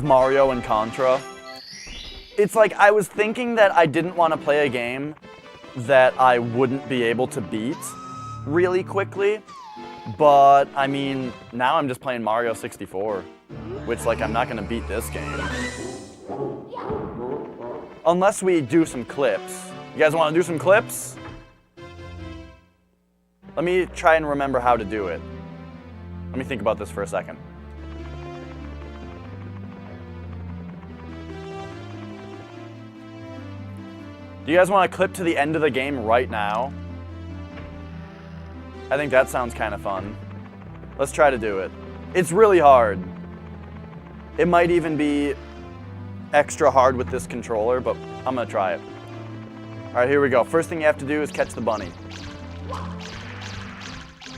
Mario and Contra. It's like I was thinking that I didn't want to play a game that I wouldn't be able to beat really quickly. But, I mean, now I'm just playing Mario 64, which, like, I'm not going to beat this game. Unless we do some clips. You guys want to do some clips? Let me try and remember how to do it. Let me think about this for a second. Do you guys want to clip to the end of the game right now? I think that sounds kind of fun. Let's try to do it. It's really hard. It might even be extra hard with this controller, but I'm gonna try it. All right, here we go. First thing you have to do is catch the bunny.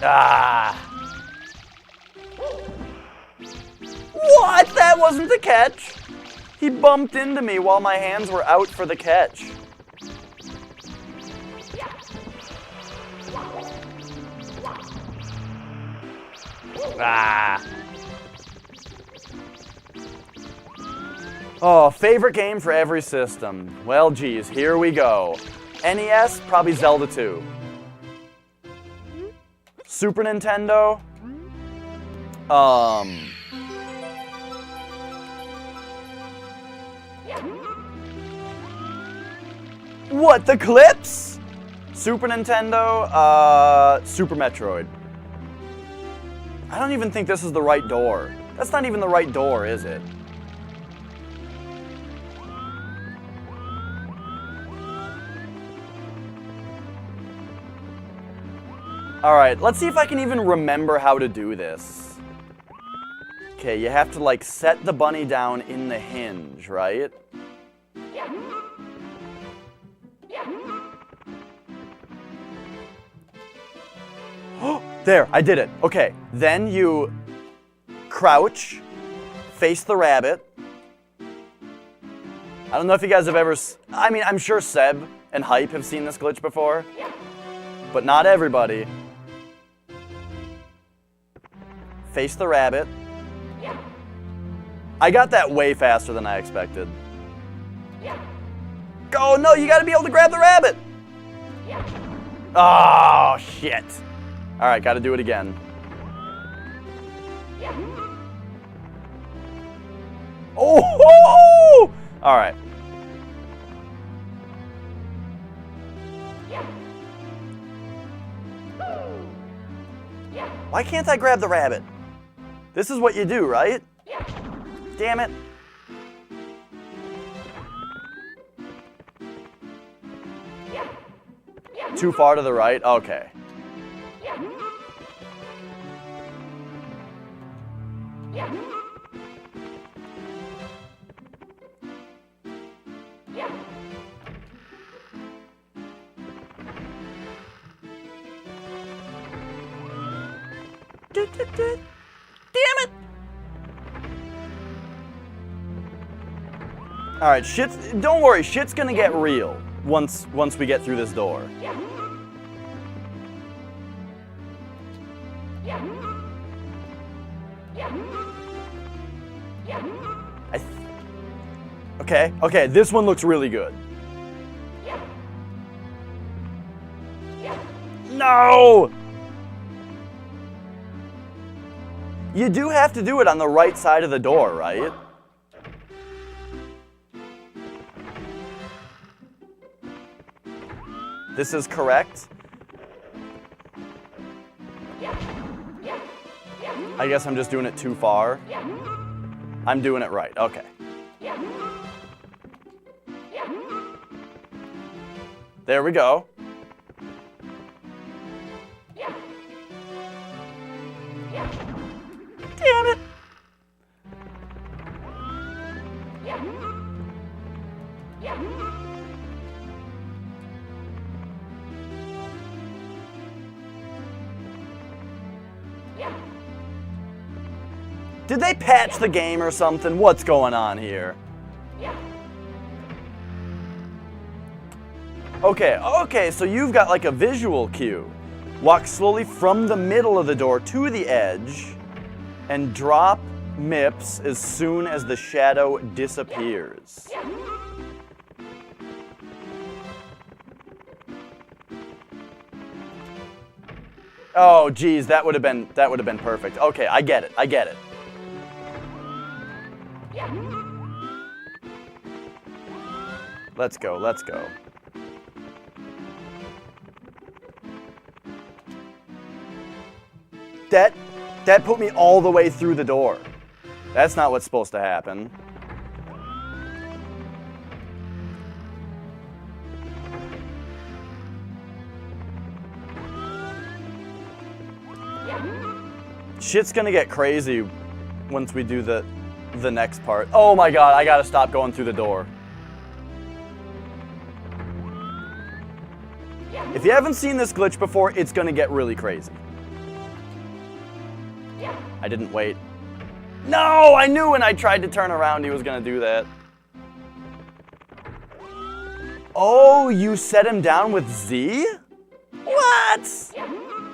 Ah! What? That wasn't the catch. He bumped into me while my hands were out for the catch. Ah. Oh, favorite game for every system. Well, geez, here we go. NES, probably Zelda 2. Super Nintendo. What, the clips? Super Nintendo, Super Metroid. I don't even think this is the right door. That's not even the right door, is it? All right, let's see if I can even remember how to do this. Okay, you have to like set the bunny down in the hinge, right? There, I did it. Okay, then you crouch, face the rabbit. I don't know if you guys have ever, I mean, I'm sure Seb and Hype have seen this glitch before, but not everybody. Face the rabbit. I got that way faster than I expected. Oh no, you gotta be able to grab the rabbit. Oh, shit. All right, gotta do it again. Oh! All right. Why can't I grab the rabbit? This is what you do, right? Damn it. Too far to the right? Okay. Damn it! Alright, don't worry, shit's gonna get real once we get through this door. Okay, this one looks really good. No! You do have to do it on the right side of the door, right? This is correct? I guess I'm just doing it too far. I'm doing it right, okay. There we go. Damn it! Did they patch the game or something? What's going on here? Okay, so you've got like a visual cue. Walk slowly from the middle of the door to the edge and drop MIPS as soon as the shadow disappears. Oh, geez, that would have been perfect. Okay, I get it. Let's go. That put me all the way through the door. That's not what's supposed to happen. Shit's gonna get crazy once we do the next part. Oh my god, I gotta stop going through the door. If you haven't seen this glitch before, it's gonna get really crazy. I didn't wait. No, I knew when I tried to turn around he was gonna do that. Oh, you set him down with Z? What?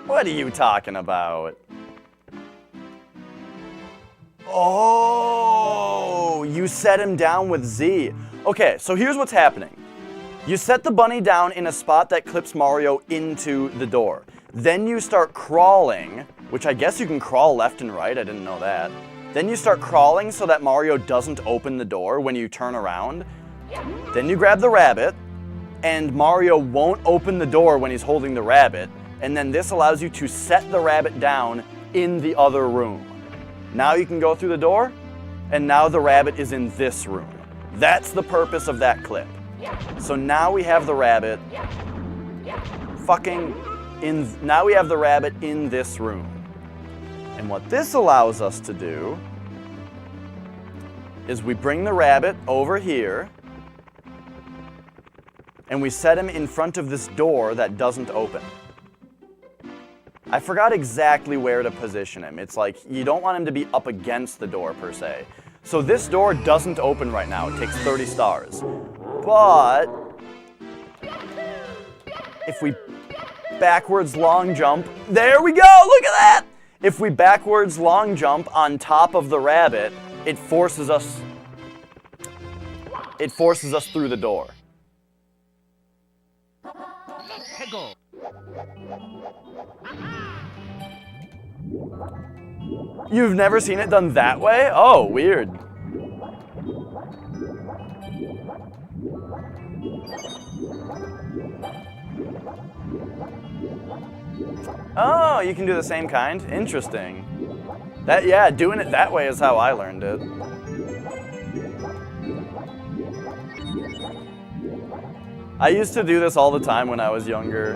What are you talking about? Oh, you set him down with Z. Okay, so here's what's happening. You set the bunny down in a spot that clips Mario into the door. Then you start crawling, which I guess you can crawl left and right, I didn't know that. Then you start crawling so that Mario doesn't open the door when you turn around. Then you grab the rabbit, and Mario won't open the door when he's holding the rabbit, and then this allows you to set the rabbit down in the other room. Now you can go through the door, and now the rabbit is in this room. That's the purpose of that clip. So now we have the rabbit now we have the rabbit in this room. And what this allows us to do is we bring the rabbit over here and we set him in front of this door that doesn't open. I forgot exactly where to position him. It's like you don't want him to be up against the door per se. So this door doesn't open right now. It takes 30 stars. But if we backwards long jump, there we go, look at that! If we backwards long jump on top of the rabbit, it forces us through the door. You've never seen it done that way? Oh, weird. Oh, you can do the same kind? Interesting. Yeah, doing it that way is how I learned it. I used to do this all the time when I was younger.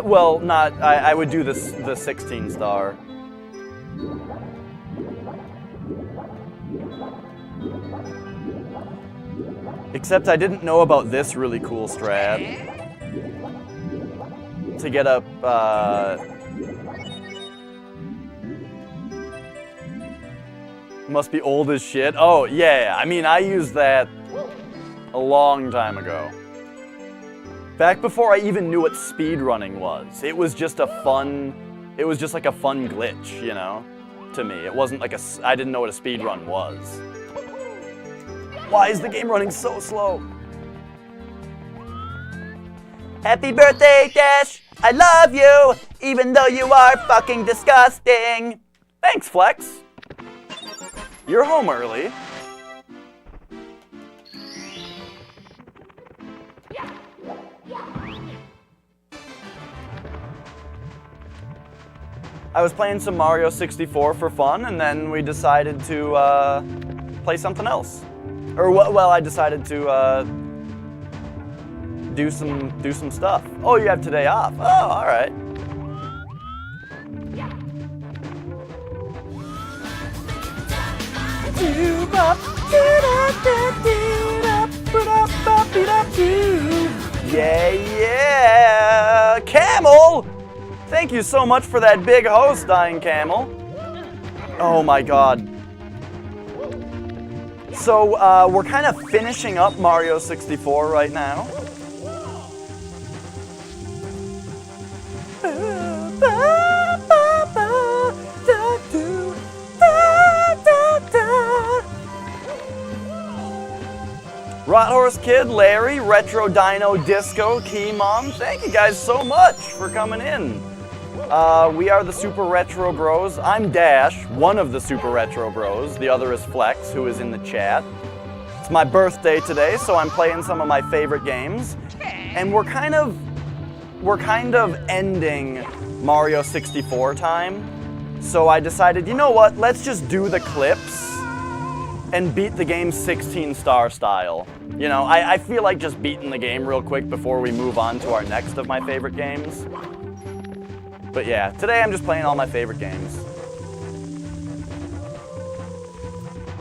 Well, not, I would do this, the 16 star. Except I didn't know about this really cool strat. To get up, must be old as shit. Oh, yeah, I mean, I used that a long time ago. Back before I even knew what speedrunning was. It was just like a fun glitch, you know, to me. It wasn't like I didn't know what a speedrun was. Why is the game running so slow? Happy birthday, Dash! I love you, even though you are fucking disgusting. Thanks, Flex. You're home early. I was playing some Mario 64 for fun, and then we decided to play something else. Or, well, I decided to do some stuff. Oh, you have today off. Oh, all right. Yeah! Camel! Thank you so much for that big host, Dying Camel. Oh my god. So, we're kind of finishing up Mario 64 right now. Rot Horse Kid, Larry, Retro Dino Disco, Key Mom, thank you guys so much for coming in. We are the Super Retro Bros. I'm Dash, one of the Super Retro Bros. The other is Flex, who is in the chat. It's my birthday today, so I'm playing some of my favorite games. And we're kind of ending Mario 64 time. So I decided, you know what, let's just do the clips and beat the game 16-star style. You know, I feel like just beating the game real quick before we move on to our next of my favorite games. But yeah, today I'm just playing all my favorite games.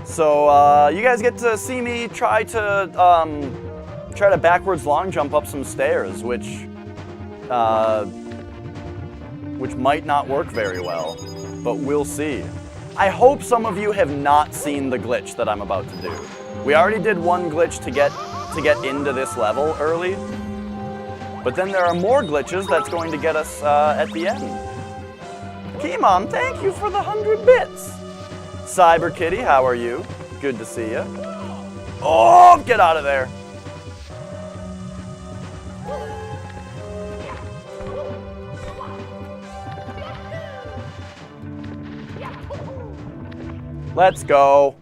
So you guys get to see me try to backwards long jump up some stairs, which might not work very well, but we'll see. I hope some of you have not seen the glitch that I'm about to do. We already did one glitch to get into this level early, but then there are more glitches that's going to get us at the end. Keymon, thank you for the 100 bits. Cyber Kitty, how are you? Good to see you. Oh, get out of there. Let's go.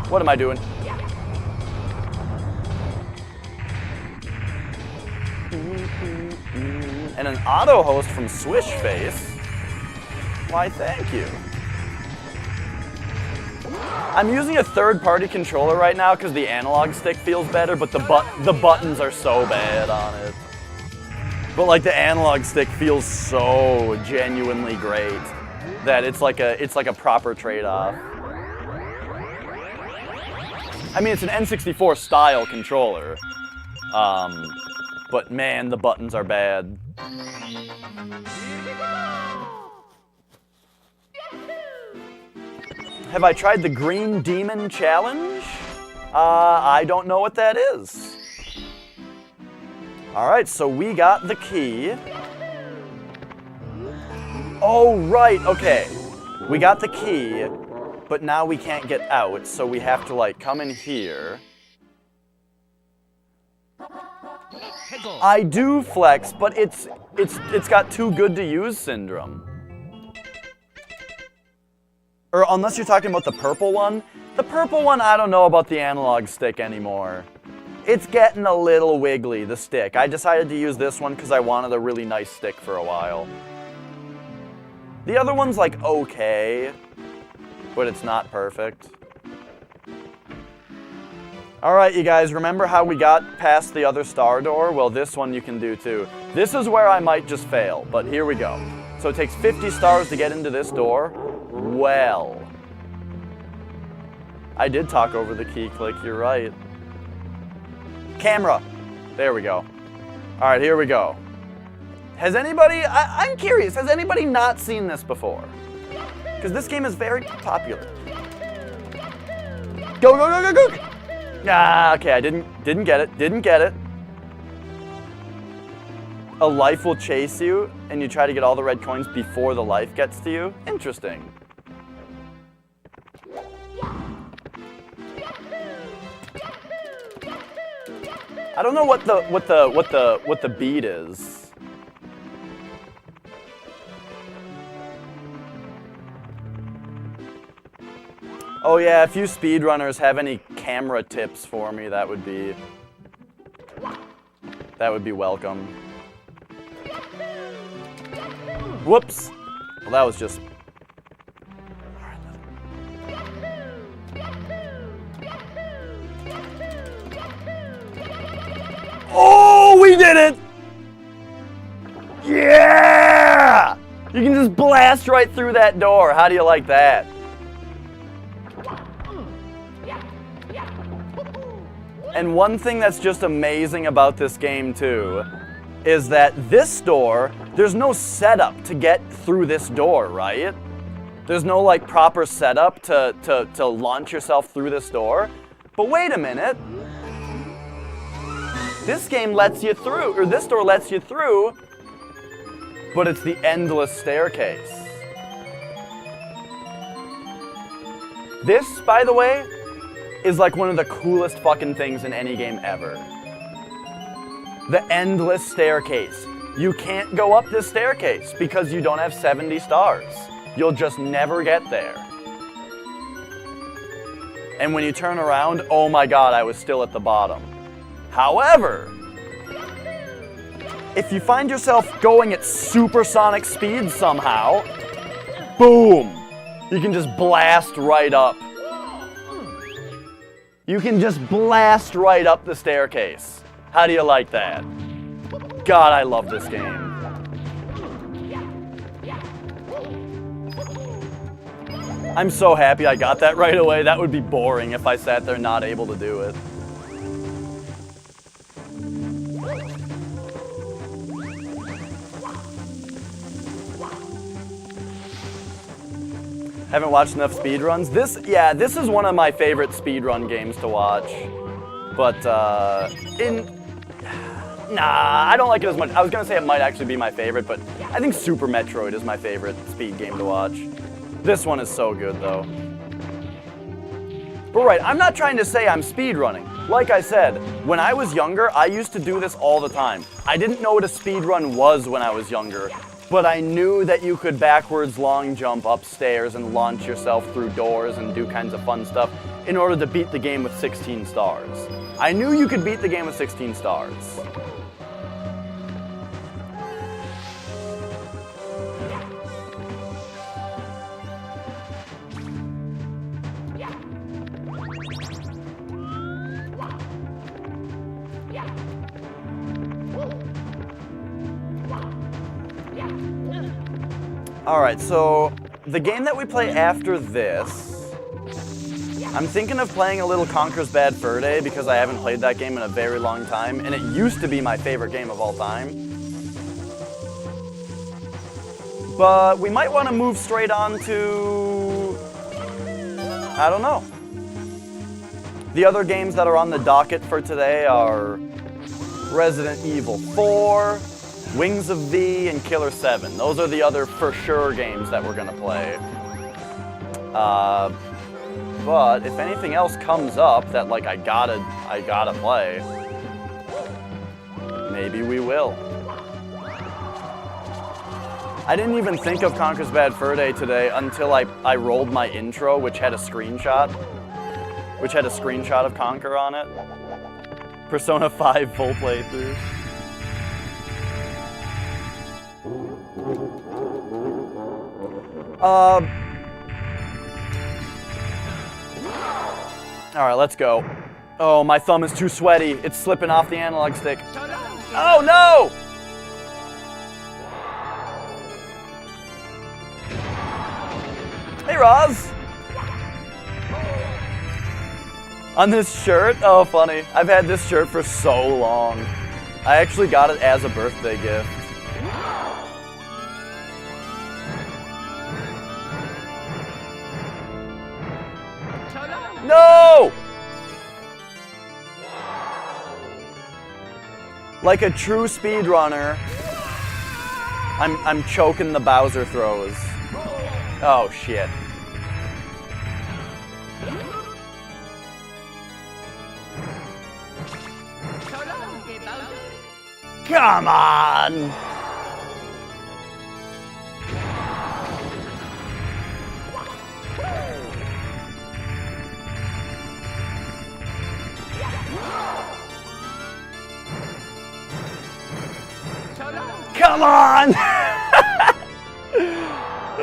What am I doing? And an auto host from Swish Face. Why, thank you. I'm using a third-party controller right now because the analog stick feels better, but the buttons are so bad on it. But like the analog stick feels so genuinely great that it's like a proper trade-off. I mean, it's an N64 style controller, but man, the buttons are bad. Have I tried the Green Demon Challenge? I don't know what that is. All right, so we got the key. Oh, right, okay. We got the key, but now we can't get out, so we have to, like, come in here. I do, Flex, but it's got too good to use syndrome. Or unless you're talking about the purple one. The purple one, I don't know about the analog stick anymore. It's getting a little wiggly, the stick. I decided to use this one because I wanted a really nice stick for a while. The other one's like okay, but it's not perfect. Alright, you guys, remember how we got past the other star door? Well, this one you can do too. This is where I might just fail, but here we go. So it takes 50 stars to get into this door. Well, I did talk over the key click, you're right. Camera. There we go. Alright, here we go. Has anybody, I'm curious, has anybody not seen this before? Because this game is very popular. Go, go, go, go, go! Ah, okay, I didn't get it. A life will chase you, and you try to get all the red coins before the life gets to you? Interesting. I don't know what the beat is. Oh yeah, if you speedrunners have any camera tips for me, that would be welcome. Whoops. Well, that was just... Oh, we did it! Yeah! You can just blast right through that door. How do you like that? And one thing that's just amazing about this game too is that this door, there's no setup to get through this door, right? There's no like proper setup to launch yourself through this door. But wait a minute. This game lets you through, or this door lets you through, but it's the endless staircase. This, by the way, is like one of the coolest fucking things in any game ever. The endless staircase. You can't go up this staircase because you don't have 70 stars. You'll just never get there. And when you turn around, oh my god, I was still at the bottom. However, if you find yourself going at supersonic speed somehow, boom, you can just blast right up. You can just blast right up the staircase. How do you like that? God, I love this game. I'm so happy I got that right away. That would be boring if I sat there not able to do it. Haven't watched enough speedruns. This is one of my favorite speedrun games to watch. But, I don't like it as much. I was gonna say it might actually be my favorite, but I think Super Metroid is my favorite speed game to watch. This one is so good, though. But right, I'm not trying to say I'm speedrunning. Like I said, when I was younger, I used to do this all the time. I didn't know what a speedrun was when I was younger. But I knew that you could backwards long jump upstairs and launch yourself through doors and do kinds of fun stuff in order to beat the game with 16 stars. I knew you could beat the game with 16 stars. Alright, so the game that we play after this, I'm thinking of playing a little Conker's Bad Fur Day because I haven't played that game in a very long time, and it used to be my favorite game of all time. But we might want to move straight on to... I don't know. The other games that are on the docket for today are Resident Evil 4, Wings of V, and Killer 7. Those are the other for sure games that we're gonna play. But if anything else comes up that like I gotta play, maybe we will. I didn't even think of Conker's Bad Fur Day today until I rolled my intro, which had a screenshot of Conker on it. Persona 5 full playthrough. Alright, let's go. Oh, my thumb is too sweaty. It's slipping off the analog stick. Oh, no! Hey, Roz! On this shirt? Oh, funny. I've had this shirt for so long. I actually got it as a birthday gift. No! Like a true speedrunner, I'm choking the Bowser throws. Oh shit. Come on! Come on!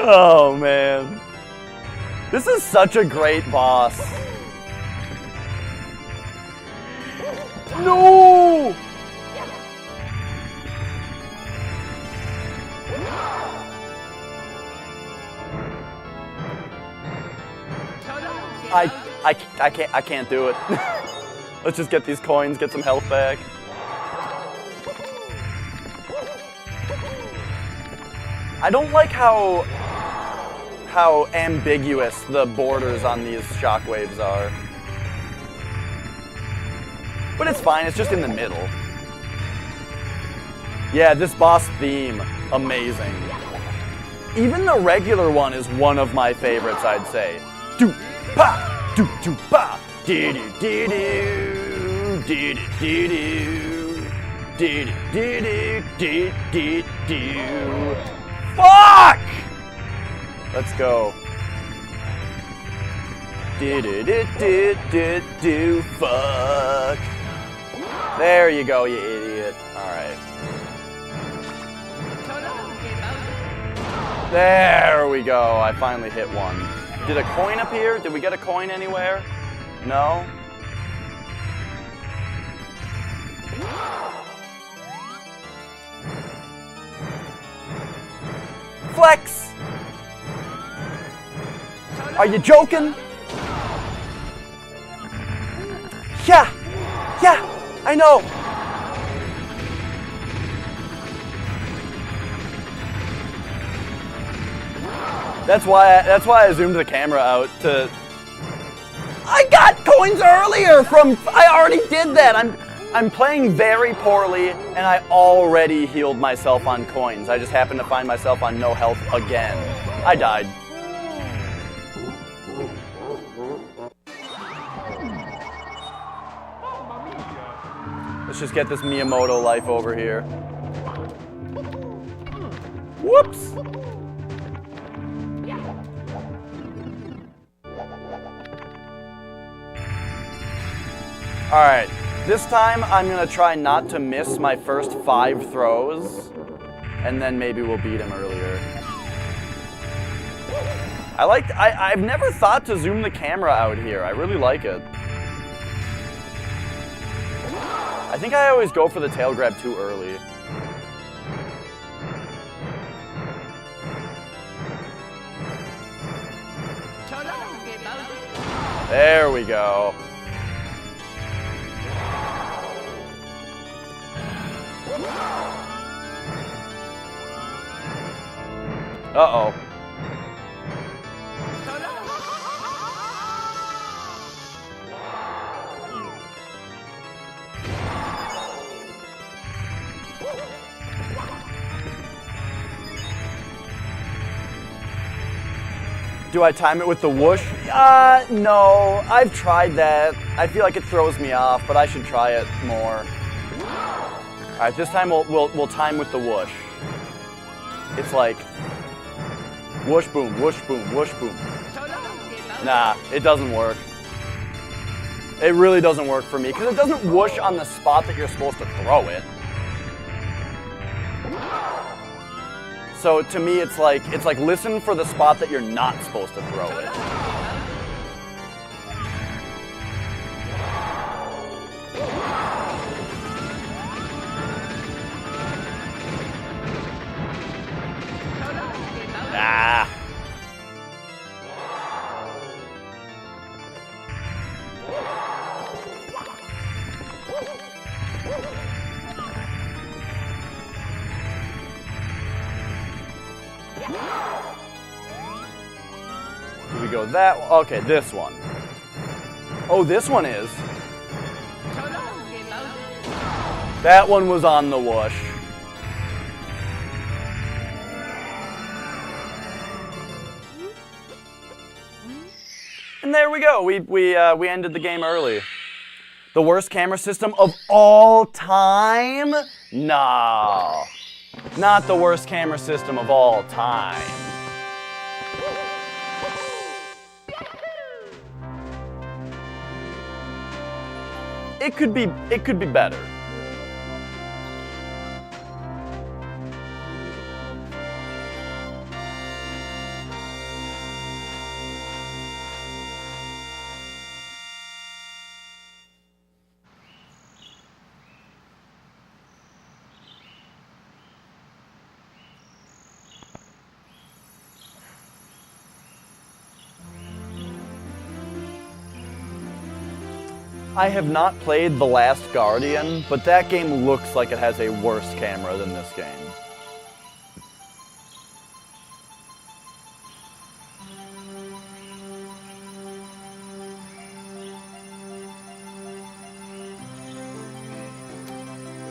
Oh man. This is such a great boss. No! I can't do it. Let's just get these coins, get some health back. I don't like how ambiguous the borders on these shockwaves are. But it's fine, it's just in the middle. Yeah, this boss theme, amazing. Even the regular one is one of my favorites, I'd say. Do pa, do pa, dee doo dee doo, dee doo dee doo, dee doo dee dee dee doo. Fuck! Let's go. Do fuck. There you go, you idiot. Alright. There we go. I finally hit one. Did a coin appear? Did we get a coin anywhere? No? Flex! Are you joking? Yeah, I know. That's why I zoomed the camera out to. I got coins earlier from. I already did that. I'm playing very poorly, and I already healed myself on coins. I just happened to find myself on no health again. I died. Let's just get this Miyamoto life over here. Whoops! Alright, this time I'm gonna try not to miss my first 5 throws, and then maybe we'll beat him earlier. I've never thought to zoom the camera out here. I really like it. I think I always go for the tail grab too early. There we go. Uh-oh. Do I time it with the whoosh? No. I've tried that. I feel like it throws me off, but I should try it more. All right, this time we'll time with the whoosh. it's like whoosh boom, whoosh boom, whoosh boom. Nah, it doesn't work. It really doesn't work for me because it doesn't whoosh on the spot that you're supposed to throw it. So to me, it's like listen for the spot that you're not supposed to throw it. Ah. Do we go that? Okay, this one. Oh, this one is. That one was on the whoosh. And there we go. We ended the game early. The worst camera system of all time? No. Not the worst camera system of all time. It could be better. I have not played The Last Guardian, but that game looks like it has a worse camera than this game.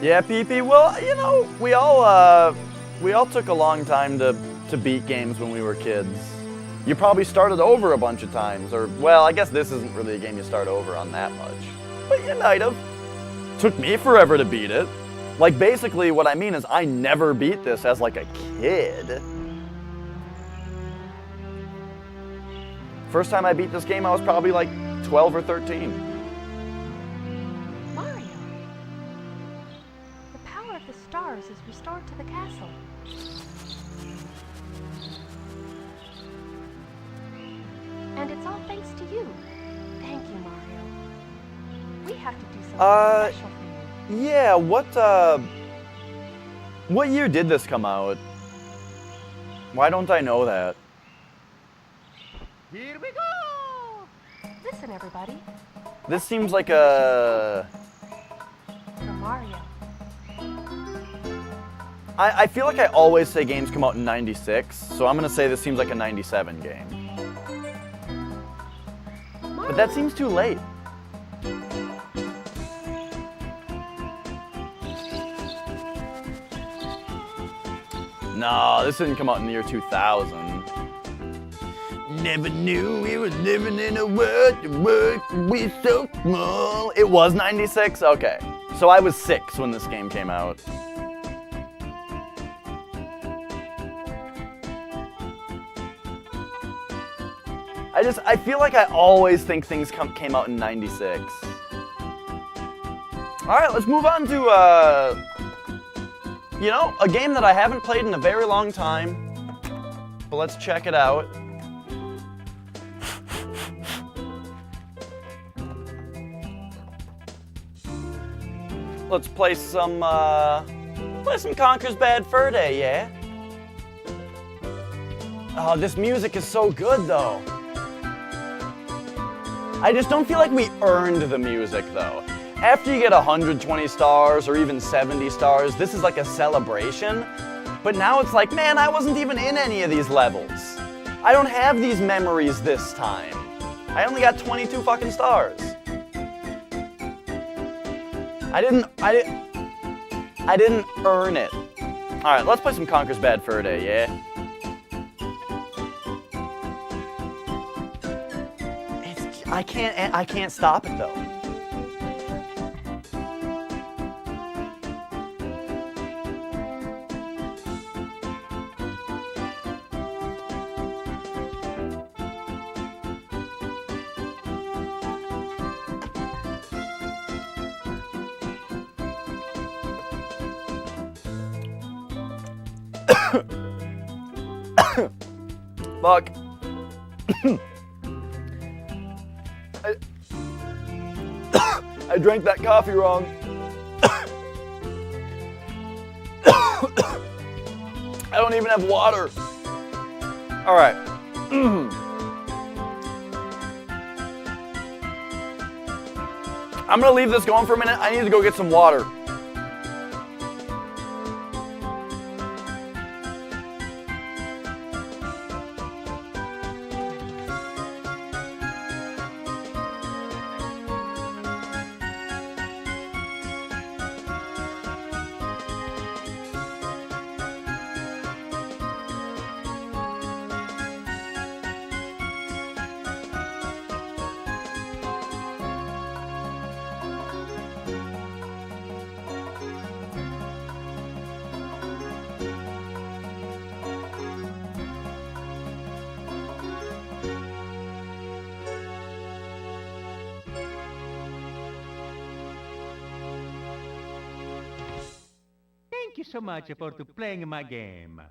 Yeah, PP. Well, you know, we all took a long time to beat games when we were kids. You probably started over a bunch of times, or, well, I guess this isn't really a game you start over on that much. But you might have. Took me forever to beat it. Like, basically, what I mean is I never beat this as, like, a kid. First time I beat this game, I was probably, like, 12 or 13. Mario. The power of the stars is restored to the castle. And it's all thanks to you. Thank you, Mario. We have to do something special for you. Yeah, what year did this come out? Why don't I know that? Here we go! Listen, everybody. This seems like a... For Mario. I feel like I always say games come out in 96, so I'm gonna say this seems like a 97 game. But that seems too late. No, this didn't come out in the year 2000. Never knew we was living in a world we so small. It was 96? Okay. So I was 6 when this game came out. I feel like I always think things came out in 96. Alright, let's move on to, you know, a game that I haven't played in a very long time. But let's check it out. Let's play some Conker's Bad Fur Day, yeah? Oh, this music is so good, though. I just don't feel like we earned the music, though. After you get 120 stars or even 70 stars, this is like a celebration. But now it's like, man, I wasn't even in any of these levels. I don't have these memories this time. I only got 22 fucking stars. I didn't earn it. All right, let's play some Conker's Bad Fur Day, yeah? I can't stop it though. Fuck. I drank that coffee wrong. I don't even have water. All right. I'm gonna leave this going for a minute. I need to go get some water. Thank you so much for playing my game.